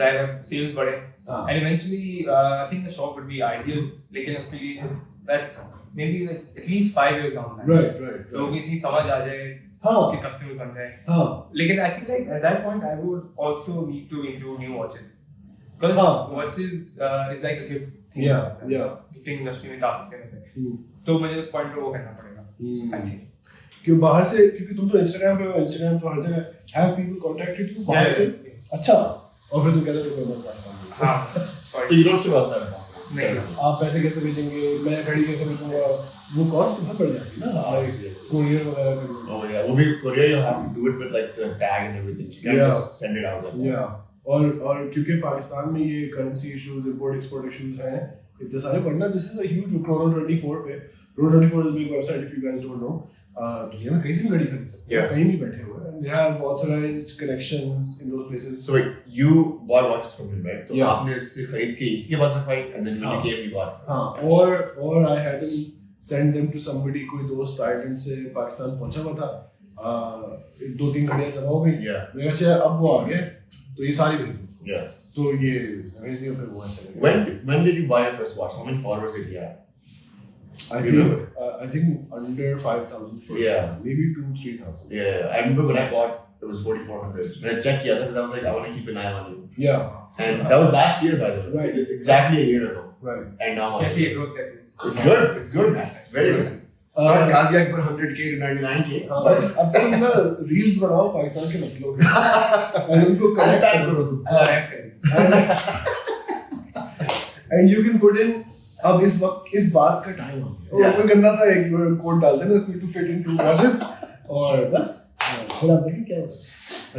ज़ाहिर sales बढ़े and eventually I think the shop would be ideal लेकिन उसके लिए that's maybe like at least 5 years down the line right लोगों को इतनी समझ आ जाए हाँ उसके कस्टमर बन जाए लेकिन I feel like at that point I would also need to include new watches because watches is like a gift thing gifting industry में काफी famous है तो मुझे उस point पे वो करना पड़ेगा I think क्यों बाहर से क्योंकि तुम तो Instagram पे हो Instagram तो हर जगह have people contacted you बाहर से अच्छा और फिर तुम कहते हो मैं करता हूँ हाँ so you don't ship outside नहीं आप पैसे कैसे भेजेंगे मैं घड़ी कैसे भेजूंगा वो कॉस्ट बहुत बढ़ जाती है ना कोरियर वगैरह का oh yeah वो भी courier you have to do it with like the tag and everything you can't just send it out like yeah और क्योंकि पाकिस्तान में ये currency issues import export issues हैं इतने सारे पढ़ना this is a huge Chrono24 पे Chrono24 is a big website if you guys don't know दुनिया में कहीं भी घड़ी खरीद सकते हैं कहीं भी बैठे हुए हैं they have authorized connections in those places so wait you bought watches from him right तो आपने इससे खरीद के इसके पास रखवाई and then when you came you bought हाँ और I had to send them to somebody कोई दोस्त आयरलैंड से पाकिस्तान पहुंचा हुआ था 2-3 घड़ियां जमा हो गई मैंने कहा अच्छा अब वो आ गए तो ये सारी भेज दो उसको तो ये भेज दिया फिर वो ऐसे when did you buy your first watch how many followers did you have I think under 5,000 first maybe 2-3,000 I remember when I bought was 4,400. When I checked, because I was like, I want to keep an eye on you. Yeah. And that was last year, by the way. Right. Exactly a year ago. Right. And now कैसी है growth कैसी? it's good. It's good, man. It's very good. Not Ghazi Akbar 100K to 99K. बस अब तुम ना reels बनाओ पाकिस्तान के मसलों पे and उनको Unpack करो तुम. and you can put in अब इस वक्त इस बात का टाइम आ गया और कोई गंदा सा एक कोड डाल देना इसमें to fit into watches और बस फिर आप देखें क्या होगा.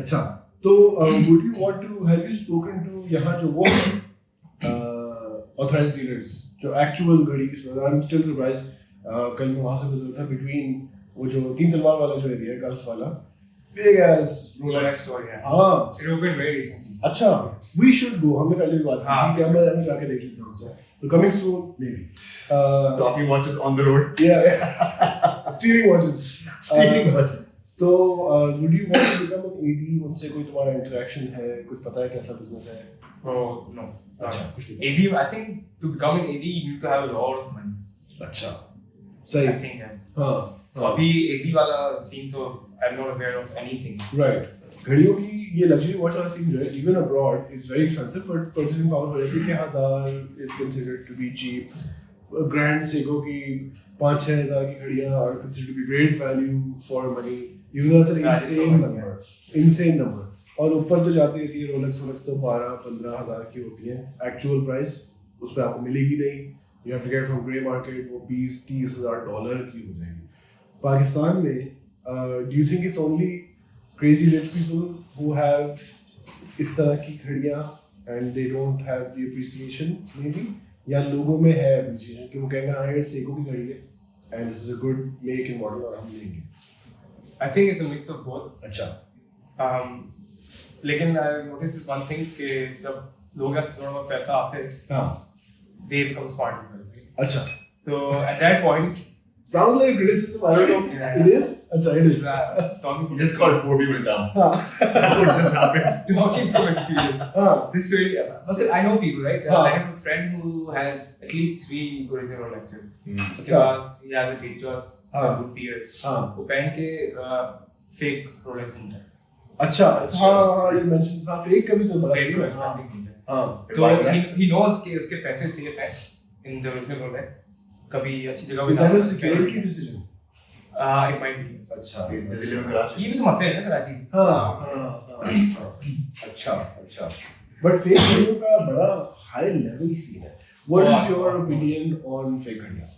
अच्छा तो would you want to have you spoken to यहाँ जो वो authorized dealers जो actual घड़ी I'm still surprised कल मैं वहाँ से गुजरा था between वो जो तीन तलवार वाला जो एरिया है गल्फ वाला big ass Rolex store, yeah. हाँ It opened very recently. अच्छा we should go हमने पहले भी बात हाँ. की कि मैं जाके देख लेता हूँ उसे so coming soon maybe Talking watches on the road. yeah stealing watches Stealing watches. तो would you want to become an AD उनसे कोई तुम्हारा interaction है कुछ पता है कैसा business है Oh, no. अच्छा कुछ नहीं AD, I think to become an AD, you need to have a lot of money. अच्छा I सही think, yes. हाँ अभी AD वाला scene तो I'm not aware of anything. right घड़ियों की ये luxury watch वाला scene जो है even abroad is very expensive but purchasing power हो जाती है कि 1000 is considered to be cheap grand Seiko की 5-6 हज़ार की घड़ियाँ are considered to be great value for money even though it's an insane number और ऊपर तो जाती रहती है रोलेक्स तो 12-15 हज़ार की होती है एक्चुअल प्राइस उस पर आपको मिलेगी नहीं you have to get from grey market वो 20-30 हज़ार डॉलर की हो जाएगी. पाकिस्तान में do you think it's only crazy rich people who have इस तरह की घड़ियाँ and they don't have the appreciation maybe या लोगों में है appreciation कि वो कहेंगे हाँ ये सेको की घड़ी है and this is a good make and model और हम लेंगे. I think it's a mix of both. अच्छा लेकिन I noticed this one thing कि जब लोगों के पास थोड़ा बहुत पैसा आते हैं, हाँ they become smart as well. Right? अच्छा So at that point, sound like criticism I don't know Yeah. it is अच्छा it is talking You from just called 4 people down. हाँ That's what just happened. talking from experience. हाँ This really, because I know people, right? Huh. I have a friend who has at least 3 original Rolexes. उसके अच्छा. पास he has a Teachers, हाँ. a good peer. हाँ वो पहन के fake Rolex घूमता है. अच्छा हाँ हाँ you mentioned हाँ fake कभी तो बड़ा Fake सीन है Rolex हाँ पहन के घूमता है. हाँ तो Why is that? he knows कि उसके पैसे safe हैं in the original Rolex. कभी अच्छी जगह is भी that a ना- security decision It might be. Yes. अच्छा Does he live in Karachi? ये भी तो मसले है ना कराची. हाँ हाँ अच्छा अच्छा but fake घड़ियों का बड़ा high level scene है. What is your opinion on fake घड़ियाँ?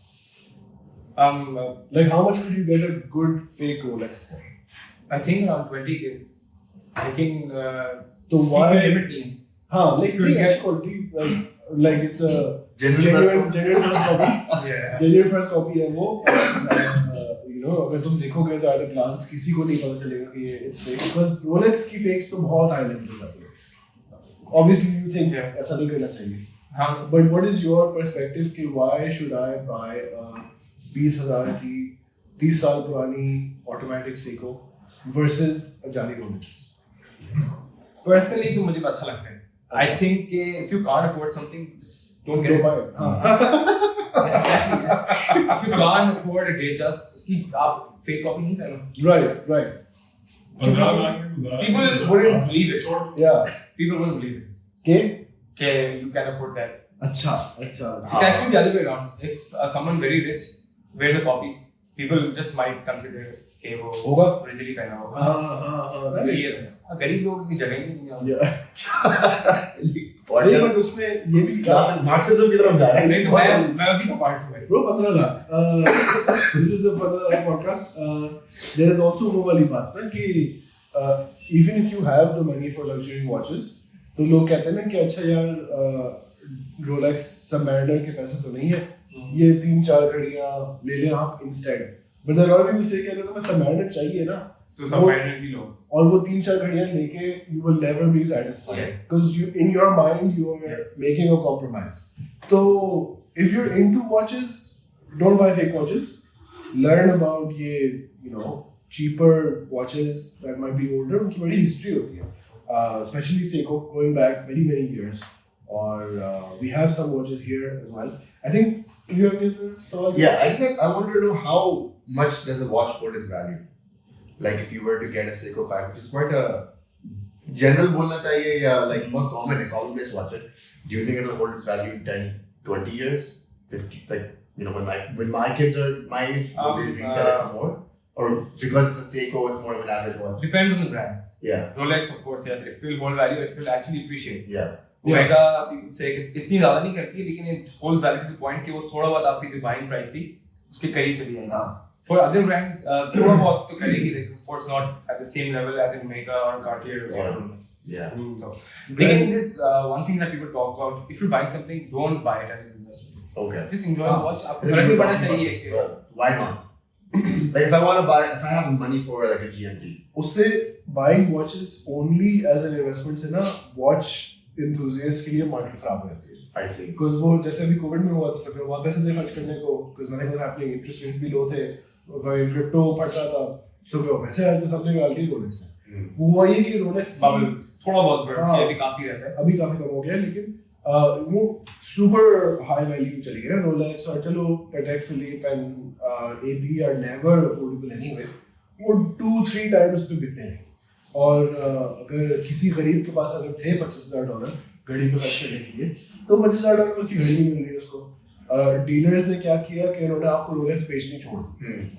Like how much could you get a good fake Rolex for? I think around 20K. लेकिन तो उसकी why कोई limit नहीं है. हाँ like Could नहीं get- अच्छी quality like it's a Genuine genuine first copy Yeah. genuine first copy है वो you know अगर तुम देखोगे तो at a glance किसी को नहीं पता चलेगा कि ये it's fake because Rolex की fakes तो बहुत high level पे जाती है obviously you think Yeah. ऐसा नहीं करना चाहिए हाँ. but what is your perspective कि why should I buy a 20,000 की 30 साल पुरानी automatic Seiko versus a जाली Rolex? Personally तो मुझे अच्छा लगता है. I अच्छा. think कि if you can't afford something, just don't get Don't it. buy it. हाँ. If you can't afford it, just उसकी आप fake copy नहीं करना. right People wouldn't believe it. yeah People wouldn't believe it. के कि you can afford that. अच्छा अच्छा It's actually the other way around. If someone very rich wears a copy, people just might consider कि वो होगा. originally पहना होगा. हाँ that makes sense. गरीब लोगों की जगह ही नहीं है. yeah नहीं Podcast but उसमें ये भी Marxism की तरफ जा रहा है. नहीं तो मैं उसी का part हूँ भाई. bro 15 lakh this is the 15 lakh podcast there is also वो वाली बात ना कि even if you have the money for luxury watches तो लोग कहते हैं ना कि अच्छा यार Rolex Submariner के पैसे तो नहीं है ये 3-4 घड़ियाँ ले लें आप instead but the Royal will say कि अगर तुम्हें Submariner चाहिए ना तो सब पहनने की लो. और वो 3-4 घड़ियाँ लेके you will never be satisfied Yeah. because you in your mind you are making a compromise. So if you're into watches, don't buy fake watches. Learn about ये you know cheaper watches that might be older. उनकी बड़ी history होती है, especially Seiko going back many years. Or we have some watches here as well. I think you have any other sawal? Yeah, I wanted to know how much does a watch hold its value? like if you were to get a Seiko 5, which is quite a general बोलना चाहिए या like बहुत common है, commonplace watch it. Do you think it will hold its value in 10, 20 years, 50? Like when my kids are my age, will they resell it for more? Or because it's a Seiko, it's more of an average watch? Depends on the brand. Yeah. Rolex, of course, yes, it will hold value. It will actually appreciate. Yeah. Omega, people say कि इतनी ज़्यादा नहीं करती है, लेकिन it holds value to the point कि वो थोड़ा बहुत आपकी जो buying price थी उसके करीब चली जाएगी. For other brands, थोड़ा बहुत तो करेगी, लेकिन of course not at the same level as in Omega or Cartier or Rolex. Yeah. So, again, this one thing that people talk about: if you're buying something, don't buy it as an investment. Okay. Just enjoy the watch. आपको फर्क भी पड़ना चाहिए. Why not? Like if I have money for like a GMT. उससे buying watches only as an investment से ना watch enthusiasts के लिए मार्केट खराब हो जाती है. I see. Because वो जैसे अभी कोविड में हुआ तो सबने बहुत पैसे थे खर्च करने को, because nothing was happening, interest rates भी लो थे, क्रिप्टो फट रहा था, सब पैसे आए तो सबने डाल दिए रोलेक्स में. वो हुआ ये कि रोलेक्स बबल थोड़ा बहुत बढ़ गया, अभी काफी रहता है. अभी काफी कम हो गया, लेकिन वो सुपर हाई वैल्यू चली गई ना रोलेक्स. और चलो Patek Philippe and AP are never affordable anyway. वो 2-3 टाइम्स पे बिकने लगे. और अगर किसी गरीब के पास अगर थे $25,000 घड़ी पे खर्च करने के लिए, तो $25,000 की घड़ी नहीं मिल रही उसको. डीलर्स ने क्या किया कि उन्होंने आपको रोलेक्स बेचनी छोड़ दी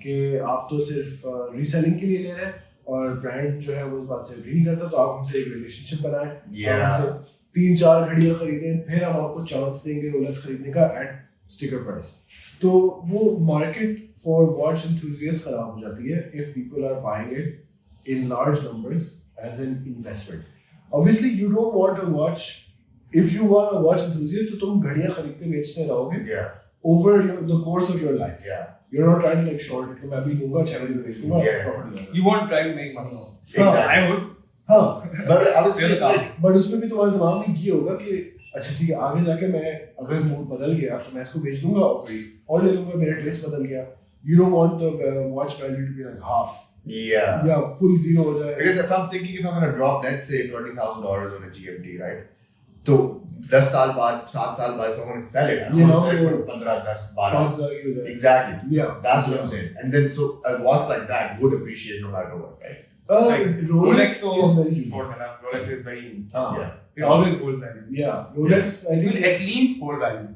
कि आप तो सिर्फ रीसेलिंग के लिए ले रहे हैं और ब्रांड जो है वो इस बात से एग्री नहीं करता, तो आप हमसे एक रिलेशनशिप बनाएं, हमसे 3-4 घड़ियां खरीदें, फिर हम आपको चांस देंगे रोलेक्स खरीदने का एट स्टिकर प्राइस. तो वो मार्केट फॉर वॉच एंथुसियास्ट खराब हो जाती है if people are buying it in large numbers as an investment. Obviously you don't want a watch, if you are a watch enthusiast तो तुम घड़ियां खरीदते बेचते रहोगे over the course of your life. You're not trying to like short it कि मैं अभी लूंगा 6 बजे बेच दूंगा प्रॉफिट हो जाएगा. You won't try to make money. Exactly. I would. हाँ. But I was saying like, but उसमें भी तुम्हारे दिमाग में ये होगा कि अच्छा ठीक है, आगे जाके मैं अगर मूड बदल गया तो मैं इसको बेच दूंगा और कोई और ले लूंगा, मेरा टेस्ट बदल गया. You don't want the watch value to be like half. Yeah, full zero हो जाए. Because if I'm gonna drop, let's say $20,000 on a GMT, right? तो 10 साल बाद 7 साल बाद I'm gonna sell it. I'm gonna sell it for 15, 10, 12. Exactly. Yeah, that's what I'm saying. And then so a watch like that would appreciate no matter what, right? Rolex is very unique. Rolex is very unique. It always holds value. Yeah, Rolex I think will at least hold value.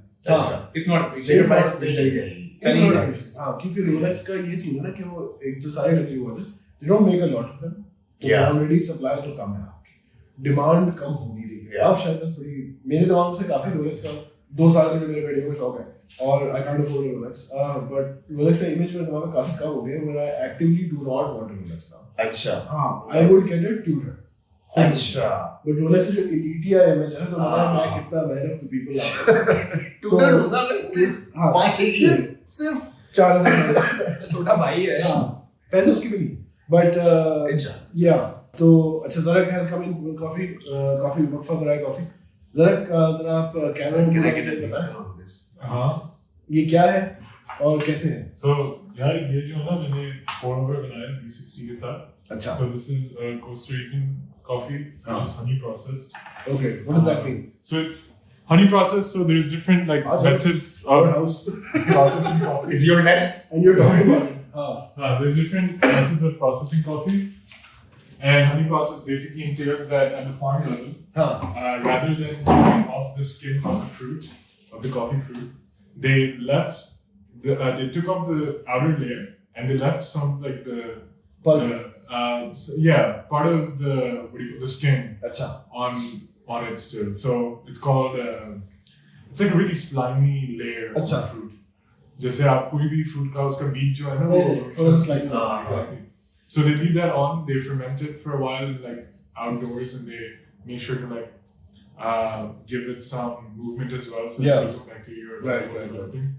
If not appreciate. चली जाएगी. हाँ, क्योंकि Rolex का ये scene है ना कि वो एक तो सारे luxury watches they don't make a lot of them. Already supply तो कम है, डिमांड कम हो नहीं रही है. अब शायद बस थोड़ी मेरे दिमाग से काफी Rolex का 2 साल का जो मेरे बेटे को शौक है और I can't afford a Rolex. But Rolex का इमेज मेरे दिमाग में काफी कम हो गया, where I actively do not want a Rolex now. अच्छा. हाँ, I would get a Tudor. अच्छा. But Rolex जो Elitia इमेज है ना, तो मैं कितना man of the people लाऊंगा. Tudor होता है प्लीज. पाँच ही सिर्फ 4,000 छोटा भाई है. हाँ, पैसे उसकी भी नहीं. But yeah. तो अच्छा, Zarak has come in with coffee वक्फा बनाया कॉफी. Zarak जरा आप कैमरा में बताएं. हाँ. ये क्या है और कैसे है? So यार ये जो है मैंने pour over बनाया V60 के साथ. अच्छा. So this is a Costa Rican coffee, which is honey processed. Okay, what does that mean? So it's honey processed. So there's different like methods of processing coffee. It's your nest, and you're talking about it. There's different methods of processing coffee, and honey process basically entails that at the farm level, rather than peeling off the skin of the fruit, of the coffee fruit, they took off the outer layer and they left some like the pulp. Part of the skin Achha. on it still. So it's called it's like a really slimy layer of fruit. जैसे आप कोई भी fruit का उसका बीज जो है ना वो slimy. Exactly. So they leave that on. They ferment it for a while, like outdoors, and they make sure to like give it some movement as well, so there's no bacteria developing.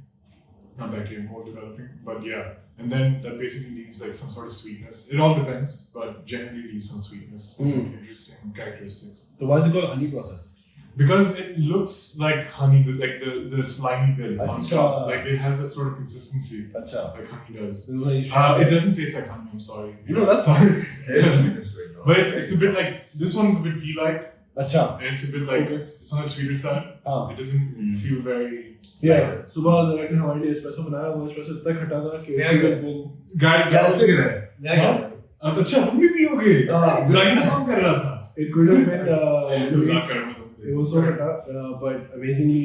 Not bacteria, more developing. But yeah, and then that basically leaves like some sort of sweetness. It all depends, but generally leaves some sweetness, interesting characteristics. So why is it called honey process? Because it looks like honey, like the slimy bit on top. Like it has that sort of consistency, like honey does. It doesn't taste like honey. I'm sorry. No, that's fine. But it's a bit like this one's a bit tea-like. Achha. And it's a bit like it's on the sweeter side. It doesn't feel very. Yeah. सुबह Zarak ने हमारे लिए espresso बनाया. वो espresso इतना खट्टा था कि guys, let's look at it. तो अच्छा तुम भी पियोगे बुराई ना काम कर रहा था It could have been मजाक कर रहा हूँ it was so hot, but amazingly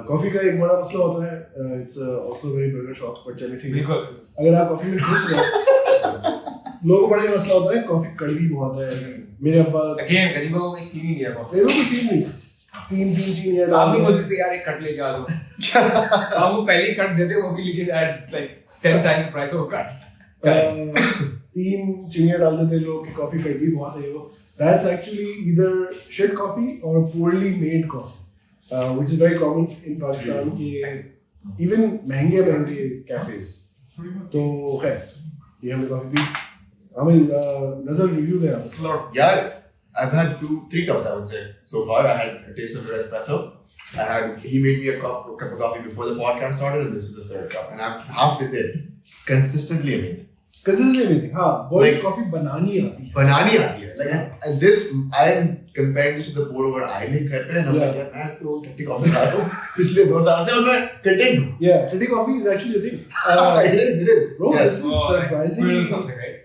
coffee का एक बड़ा मसला होता है it's also a very burger shop but चलिए ठीक है बिल्कुल अगर आप कॉफी में खुश हो लोगों को बड़ा मसला होता है कॉफी कड़वी बहुत है मेरे अब्बा अगेन गरीबों को कोई सीन ही नहीं है कॉफी मेरे को सीन नहीं तीन चीनियां आप डाल नहीं बोल सकते यार एक कट लेके आ दो आप वो पहले ही कट देते वो भी लेकिन at like 10 times price of cut तीन चीनियां डाल देते लोग कि कॉफी कड़वी बहुत है वो that's actually either shit coffee or poorly made coffee which is very common in Pakistan कि even महंगे cafes तो खैर ये हमने कॉफी पी हमें नजर रिव्यू दे आप Yeah, I've had 3 cups, I would say. So far, I had a taste of espresso. He made me a cup of coffee before the podcast started, and this is the 3rd cup. And I have to say, consistently amazing. Consistently amazing. हाँ, बहुत Like- coffee बनानी आती है. Banani aati hai. Like, and this, I'm comparing this to the pour over I make घर पे, and I'm Yeah. like, यार मैं तो ठट्टी कॉफी खा रहा हूँ पिछले 2 साल से और मैं content हूँ. Yeah, chitty coffee is actually a thing. It is. Bro, Yes. this is surprisingly something right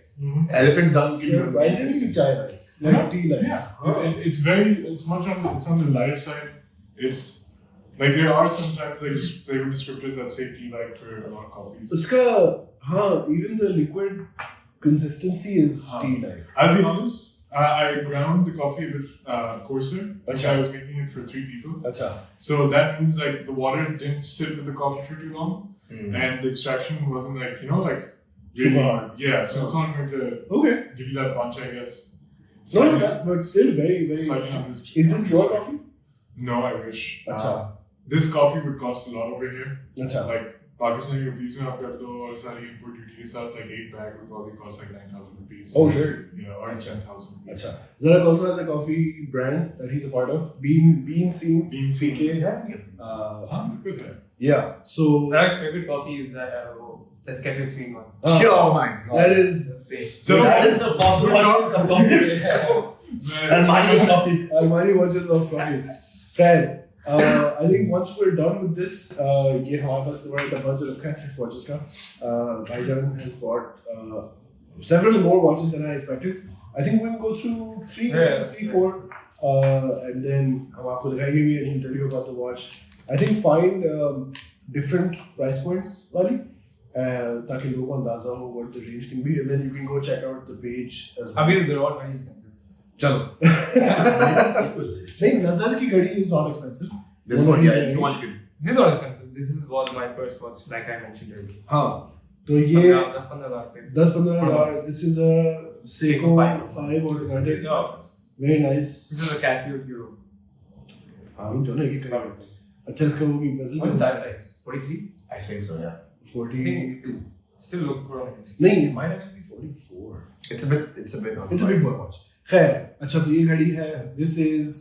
Elephant dung ki surprisingly chai-like, tea like. Yeah, it's very. It's much on. It's on the light side. It's like there are sometimes like flavor descriptors that say tea-like for a lot of coffees. उसका हाँ, even the liquid consistency is tea-like. I'll be honest. I ground the coffee with coarser, which I was making it for 3 people. अच्छा. So that means like the water didn't sit with the coffee for too long, and the extraction wasn't like like really Super hard. Yeah, so it's not going to Okay. give you that punch, I guess. No, but still very Slightly very. unrisked. Is this your coffee? No, I wish. अच्छा. This coffee would cost a lot over here. अच्छा. Like Pakistani rupees में आप कर दो और सारी import duty के साथ like 8 bag would probably cost like 9,000 rupees. Oh sure. Yeah, or 10,000. अच्छा. Zarak also has a coffee brand that he's a part of. Bean Scene. Bean Scene. CK. हाँ, good है. Yeah. So. Zarak's favorite coffee is the schedule 3-1 Oh my god. That is. So That is the possible watches of coffee. Almani of coffee. Almani watches of coffee. Fair. I think once we're done with this, ये हमारे पास तुम्हारा डब्बा जो रखा है Thrift Watches का, भाईजान has bought several more watches than I expected. I think we'll go through three, 4, and then हम आपको दिखाएंगे भी and he'll tell you about the watch. I think find different price points वाली, ताकि लोगों को अंदाजा हो what the range can be, and then you can go check out the page as well. अभी they're all very expensive चलो. नहीं, नज़र की घड़ी is not expensive. This one, yeah, if you want you can. this is not expensive this was my first watch like I mentioned earlier हाँ, तो ये 10-15 पे 10-15 हजार. This is a Seiko 5 automatic. yeah Very nice. this is a Casio Euro हाँ, जो ना ये करें. अच्छा, इसका वो भी bezel what's भी that size 43 I think so, yeah. 40. I think it still looks good on it नहीं, it might actually be 44. It's a bit. It's a big boy watch. खैर, अच्छा तो ये घड़ी है. This is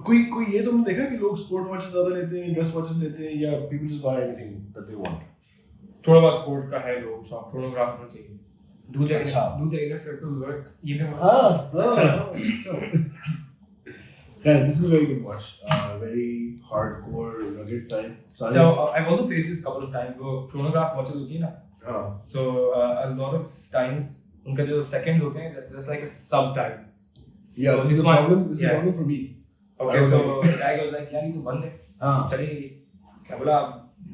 कोई ये तुमने देखा कि लोग स्पोर्ट वॉचेस ज्यादा लेते हैं, ड्रेस वॉचेस लेते हैं, या people just buy anything that they want? थोड़ा बहुत स्पोर्ट का है लोग शॉप chronograph होना चाहिए अच्छा. do the inner circles work even अच्छा. खैर, this is a very good watch. Very hardcore, rugged type. so I've also faced this a couple of times वो chronograph watches होती है ना हाँ. so a lot of times उनका जो seconds होते हैं that's like a sub time Yeah, So this is this a one- problem. This is a yeah. problem for me. okay so guy goes like यार ये तो बंद है हाँ. चली नहीं क्या बोला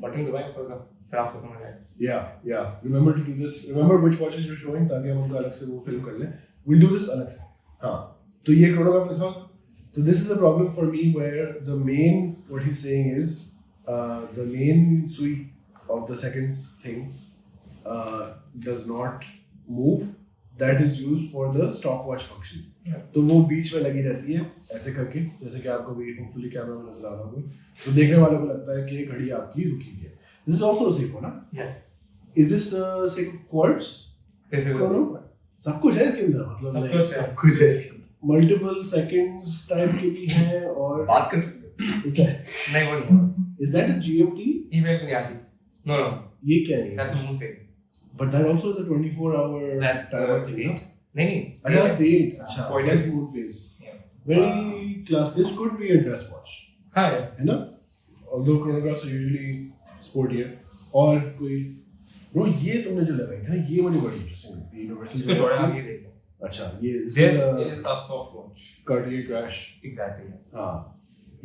बटन दबाएं ऊपर का फिर आपको समझ आएगा Yeah. Remember to do this. Remember which watches you're showing ताकि हम उनका अलग से वो फिल्म कर लें. We'll do this अलग से. हाँ. तो ये chronograph लिखा. So this is a problem for me where what he's saying is the main sweep of the seconds thing does not move. That is used for the stopwatch function. तो वो बीच में लगी रहती है ऐसे करके, जैसे कि आपको भी होपफुली कैमरा में नजर आ रहा होगा, तो देखने वाले को लगता है कि ये घड़ी आपकी रुकी है. This is also a Seiko, ना? Yeah. Is this Seiko quartz? this is Chrono? सब कुछ है इसके अंदर, मतलब सब like कुछ है कुछ है इसके अंदर. multiple seconds टाइप के भी हैं, और बात कर सकते हैं. नहीं वो नहीं is that a GMT? email पे नहीं आती no ये क्या है? that's a moon phase But that also is a 24-hour that's timer the thing, date no? नहीं And that's date. अच्छा, Point that's is- moon phase. Yeah. Very class. This could be a dress watch, हाँ yeah है ना? Although chronographs are usually sportier. और कोई Bro, ये तुमने जो लगाई थी ना, ये मुझे बड़ी इंटरेस्टिंग लगती है. यूनिवर्सल. इसको जोड़ा आप ये देखें. अच्छा, ये This is a soft watch. Cartier Crash. Exactly. हाँ.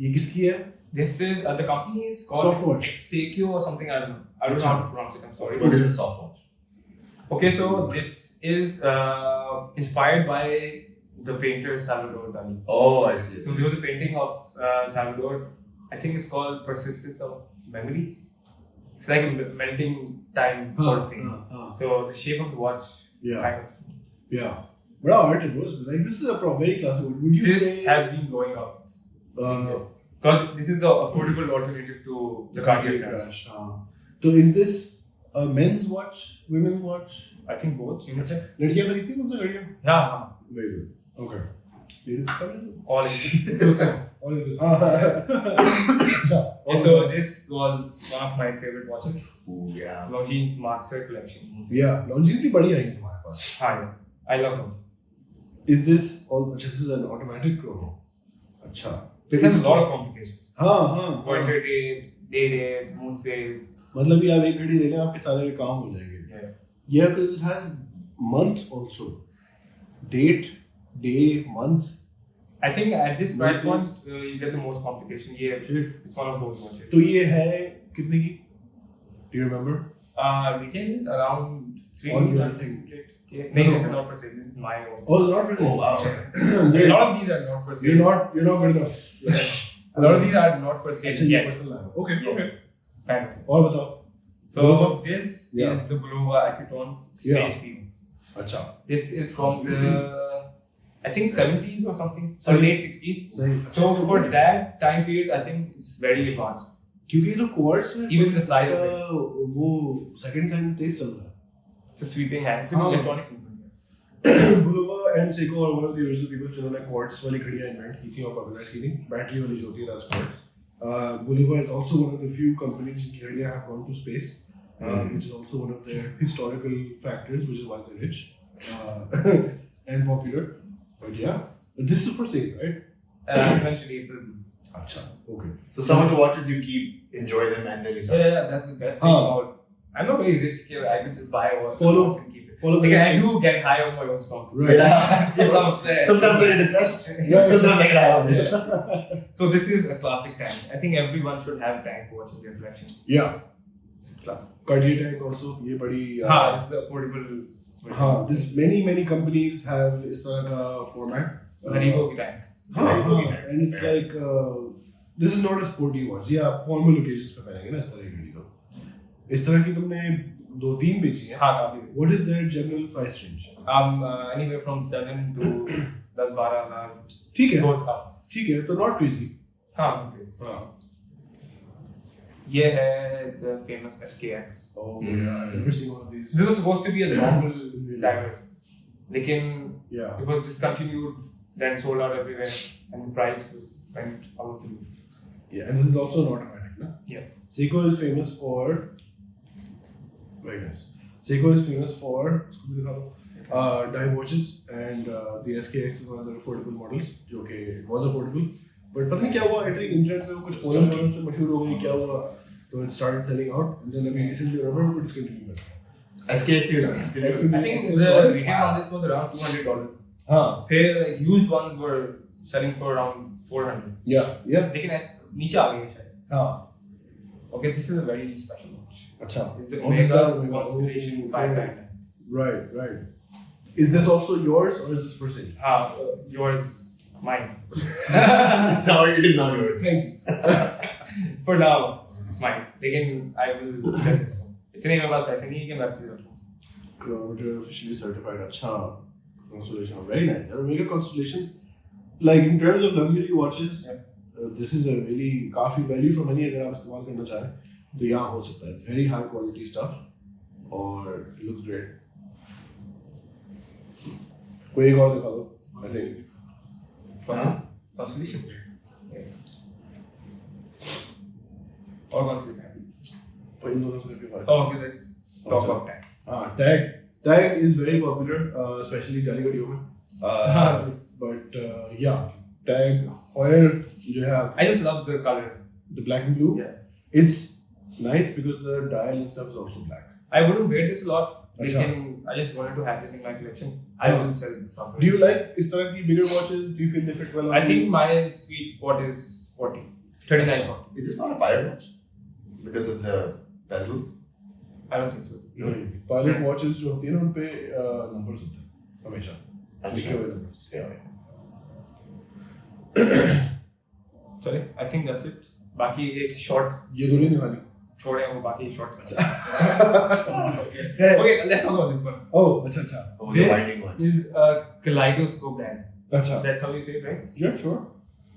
ये किसकी है? This is the company is called Soft watch. Seikyo or something. I don't know. I don't know how to pronounce it. I'm sorry. What is a soft watch? Okay, so this is inspired by the painter Salvador Dali. Oh, I see. So there was a painting of Salvador. I think it's called Persistence of Memory. It's like a melting time sort of thing. So the shape of the watch, kind of. Yeah. Bro, art it was. Like this is a very classic watch. Would you This say? has been going up. Because this is the affordable alternative to the Cartier Crash. So is this a men's watch, women's watch? I think both. Unisex. लड़कियाँ खरीदती हैं उनसे घड़ियाँ? Yeah. Very good. Okay. Ladies first. All inclusive. All inclusive. So this was one of my favorite watches. Ooh, yeah. Longines Master Collection. Yeah, Longines भी बढ़िया है तुम्हारे पास. हाँ, I love Longines. Is this all? अच्छा, this is an automatic chrono. अच्छा. This has a lot of complications. हाँ. Pointer date, day date, moon phase. मतलब कि आप एक घड़ी ले लें, आपके सारे काम हो जाएंगे. Yeah, because it has month also. Date, day, month. I think at this price point, you get the most complication. Yeah, it's one of those watches. तो ये है कितने की? Do you remember? Retail around 3. On your thing. No, this is not for sale. This is my own. Oh, it's not for sale. Oh, wow. A lot of these are not for sale. You're not good enough. A lot of these are not for sale Actually, yet. personal life. Okay. Yeah. Okay. Kind of. और बताओ. So this is the Bulova Acutone Space Theme. अच्छा. This is from the I think 70s or something. So late 60s. So for that time period, I think it's very advanced. क्योंकि तो quartz में Even the size of वो second hand तेज चल रहा है. It's a sweeping hand. It's an electronic movement. Bulova and Seiko are one of the original people जिन्होंने quartz वाली घड़ियाँ invent की थी और popularize की थी. Battery वाली जो होती है that's quartz. Bulova is also one of the few companies जिनकी घड़ियाँ have gone to space, which is also one of their historical factors, which is why they're rich and popular. But yeah, but this is for sale, right? Eventually it will be. Acha, okay. So some of the watches you keep, enjoy them, and then you sell. Yeah, that's the best thing about. I'm not very rich here. I could just buy a watch and keep it. Follow like, I do get high on my own stock. Right. Yeah. Sometimes they're depressed. Sometimes they get high on it. So this is a classic tank. I think everyone should have a tank watch in their collection. Yeah. It's a classic. Cartier tank also. ये बड़ी. this is affordable. This many companies have इस तरह का format. Haribo की tank. And it's like this is not a sporty watch. Yeah, formal occasions पे पहनेंगे ना इस तरह की घड़ी को. इस तरह की तुमने 2-3 बेची हैं. हाँ काफी. What is their general price range? Anywhere from 7 to 10-12 हजार. ठीक है. Goes up. ठीक है, तो not crazy. हाँ. हाँ. ये है the famous SKX. Oh yeah, I've never seen one of these. This was supposed to be a normal diamond. लेकिन Yeah. it was discontinued, then sold out everywhere, and the price went out of the roof. Yeah, and this is also an automatic, no? Yeah. Seiko is famous for. Very nice. Seiko is famous for dive watches, and the SKX is one of the affordable models. जो कि it was affordable, but पता नहीं क्या हुआ? I think internet में कुछ forum से मशहूर हो गई क्या हुआ? तो it started selling out, and then अभी recently remember it discontinued it. SKX is. I think the retail on this was around $200. फिर used ones were selling for around 400. Yeah. लेकिन नीचे आ गई है शायद. हाँ. Okay, this is a very special watch. अच्छा. It's the Omega Constellation 5 Right. Is this also yours or is this for sale? Yours, mine. It is not yours. Thank you. For now, it's mine. लेकिन I will sell this one. इतने मेरे पास पैसे नहीं है कि मैं अच्छे से रखूँ. Chronometer officially certified. अच्छा. Constellation. Very nice. Omega Constellations. Like in terms of luxury watches, this is a really काफी value for money अगर आप इस्तेमाल करना चाहें तो यहाँ हो सकता है. It's very high quality stuff और it looks great. कोई एक और दिखा दो. I think. Constellation. और कौन सी है? पर इन दोनों से भी बात. Oh, okay, let's talk about that. Tag is very popular, especially जाली घड़ियों में. But yeah, tag Hoyer जो है I just love the color. the black and blue. Yeah. It's nice because the dial and stuff is also black. I wouldn't wear this a lot. अच्छा. I just wanted to have this in my collection. I will sell this somewhere. Do you like इस तरह की bigger watches? Do you feel they fit well on I you? think my sweet spot is 40. 39 40. Is this not a pirate watch? Because of the bezels? I don't think so. Pilot watches जो होती है ना उन पे numbers होते हैं हमेशा लिखे हुए numbers. Sorry, I think that's it. बाकी एक short ये दोनों निकाली. छोड़े वो बाकी short. Okay. Okay, let's talk about this one. Oh, अच्छा. Oh, the winding one. This is a kaleidoscope brand. अच्छा. That's how you say it, right? Yeah, sure.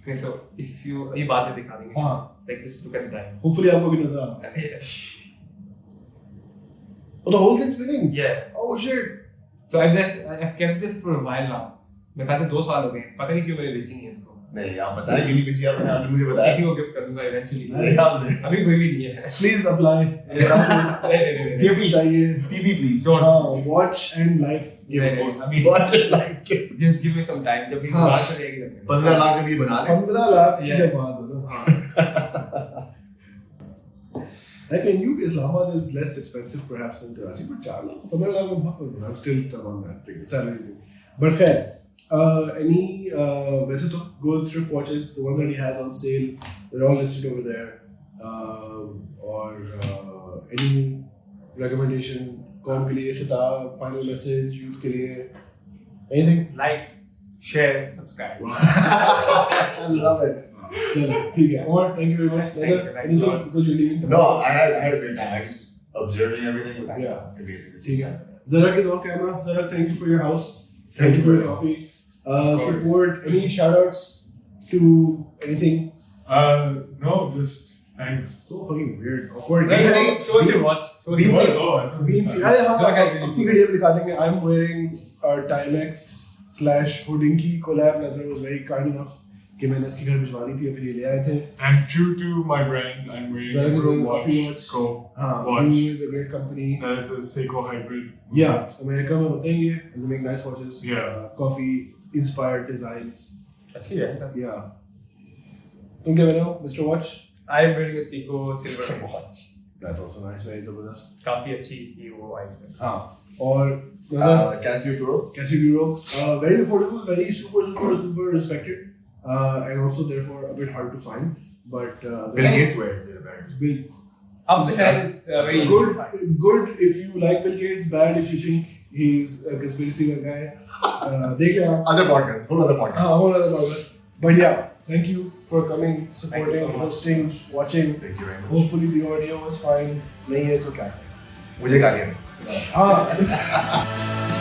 Okay, so if you ये बाद में दिखा देंगे. हाँ. Like just look at the dial. Hopefully आपको भी नजर आ रहा है. Oh, the whole thing's spinning. Yeah. Oh shit. So I've kept this for a while now. मेरे ख्याल से 2 साल हो गए. पता नहीं क्यों मैंने बेची नहीं है इसको. नहीं आप बताएं क्यों नहीं बेची आपने आपने मुझे बताया किसी को गिफ्ट कर दूंगा eventually. नहीं आपने अभी कोई भी नहीं है. Please apply. नहीं. Gift चाहिए. PB please Don't. Watch and life. नहीं. अभी watch it like just give me some time. जब भी हाँ. बात करेगी तब. 15 लाख में ये बना ले 15 लाख की Yeah. जब बात हो ना. Like in UK, Islamabad is less expensive perhaps than Karachi, but 4 lakh, 15 lakh में बहुत फर्क है. I'm still stuck on that thing, salary thing. But खैर, वैसे तो go with Thrift Watches, the ones that he has on sale, they're all listed over there. और any recommendation, कौन के लिए खिताब, final message, youth के लिए, anything? Like, share, subscribe. I love it. चलो ठीक है. Omar, thank you very much. Thank you, Nazar, thanks a anything lot. because you're leaving? no I had a great time I just observing everything was Yeah. amazing ठीक है. Zarak is off camera. Zarak, thank you for your house. Thank you for your coffee. Support. Any shoutouts to anything? No, just thanks. So fucking weird. Awkward. Show us your watch. Show us your watch. Beans. अरे हाँ. अपनी video में दिखा देंगे. I'm wearing a Timex/Hodinky collab. Nazar was very kind enough कि मैंने इसके घर भिजवा दी थी और फिर ये ले आए थे. And true to my brand, I'm wearing Zarak is a wearing watch. coffee watch. Go हाँ. watch. Who is a great company. That is a Seiko hybrid. Yeah. America में होते हैं ये. And they make nice watches. Yeah. Coffee inspired designs. अच्छी है. Yeah. तुम क्या बना हो, Mr. Watch? I am wearing a Seiko silver watch. That's also nice, very जबरदस्त. काफी अच्छी इसकी वो आई है. हाँ. और Nazar, Casio Turo Casio Bureau, very affordable, very super respected, and also therefore a bit hard to find. But Bill Gates wears it apparently Bill, अब तो शायद it's very easy to find. good if you like Bill Gates, bad if you think he's a conspiracy guy. देख ले आप. other podcasts whole other podcast हाँ, whole other podcast. But yeah, thank you for coming, supporting, Thank you so much. hosting, watching. thank you very much Hopefully the audio was fine. नहीं है तो क्या करें? मुझे गालियाँ हाँ.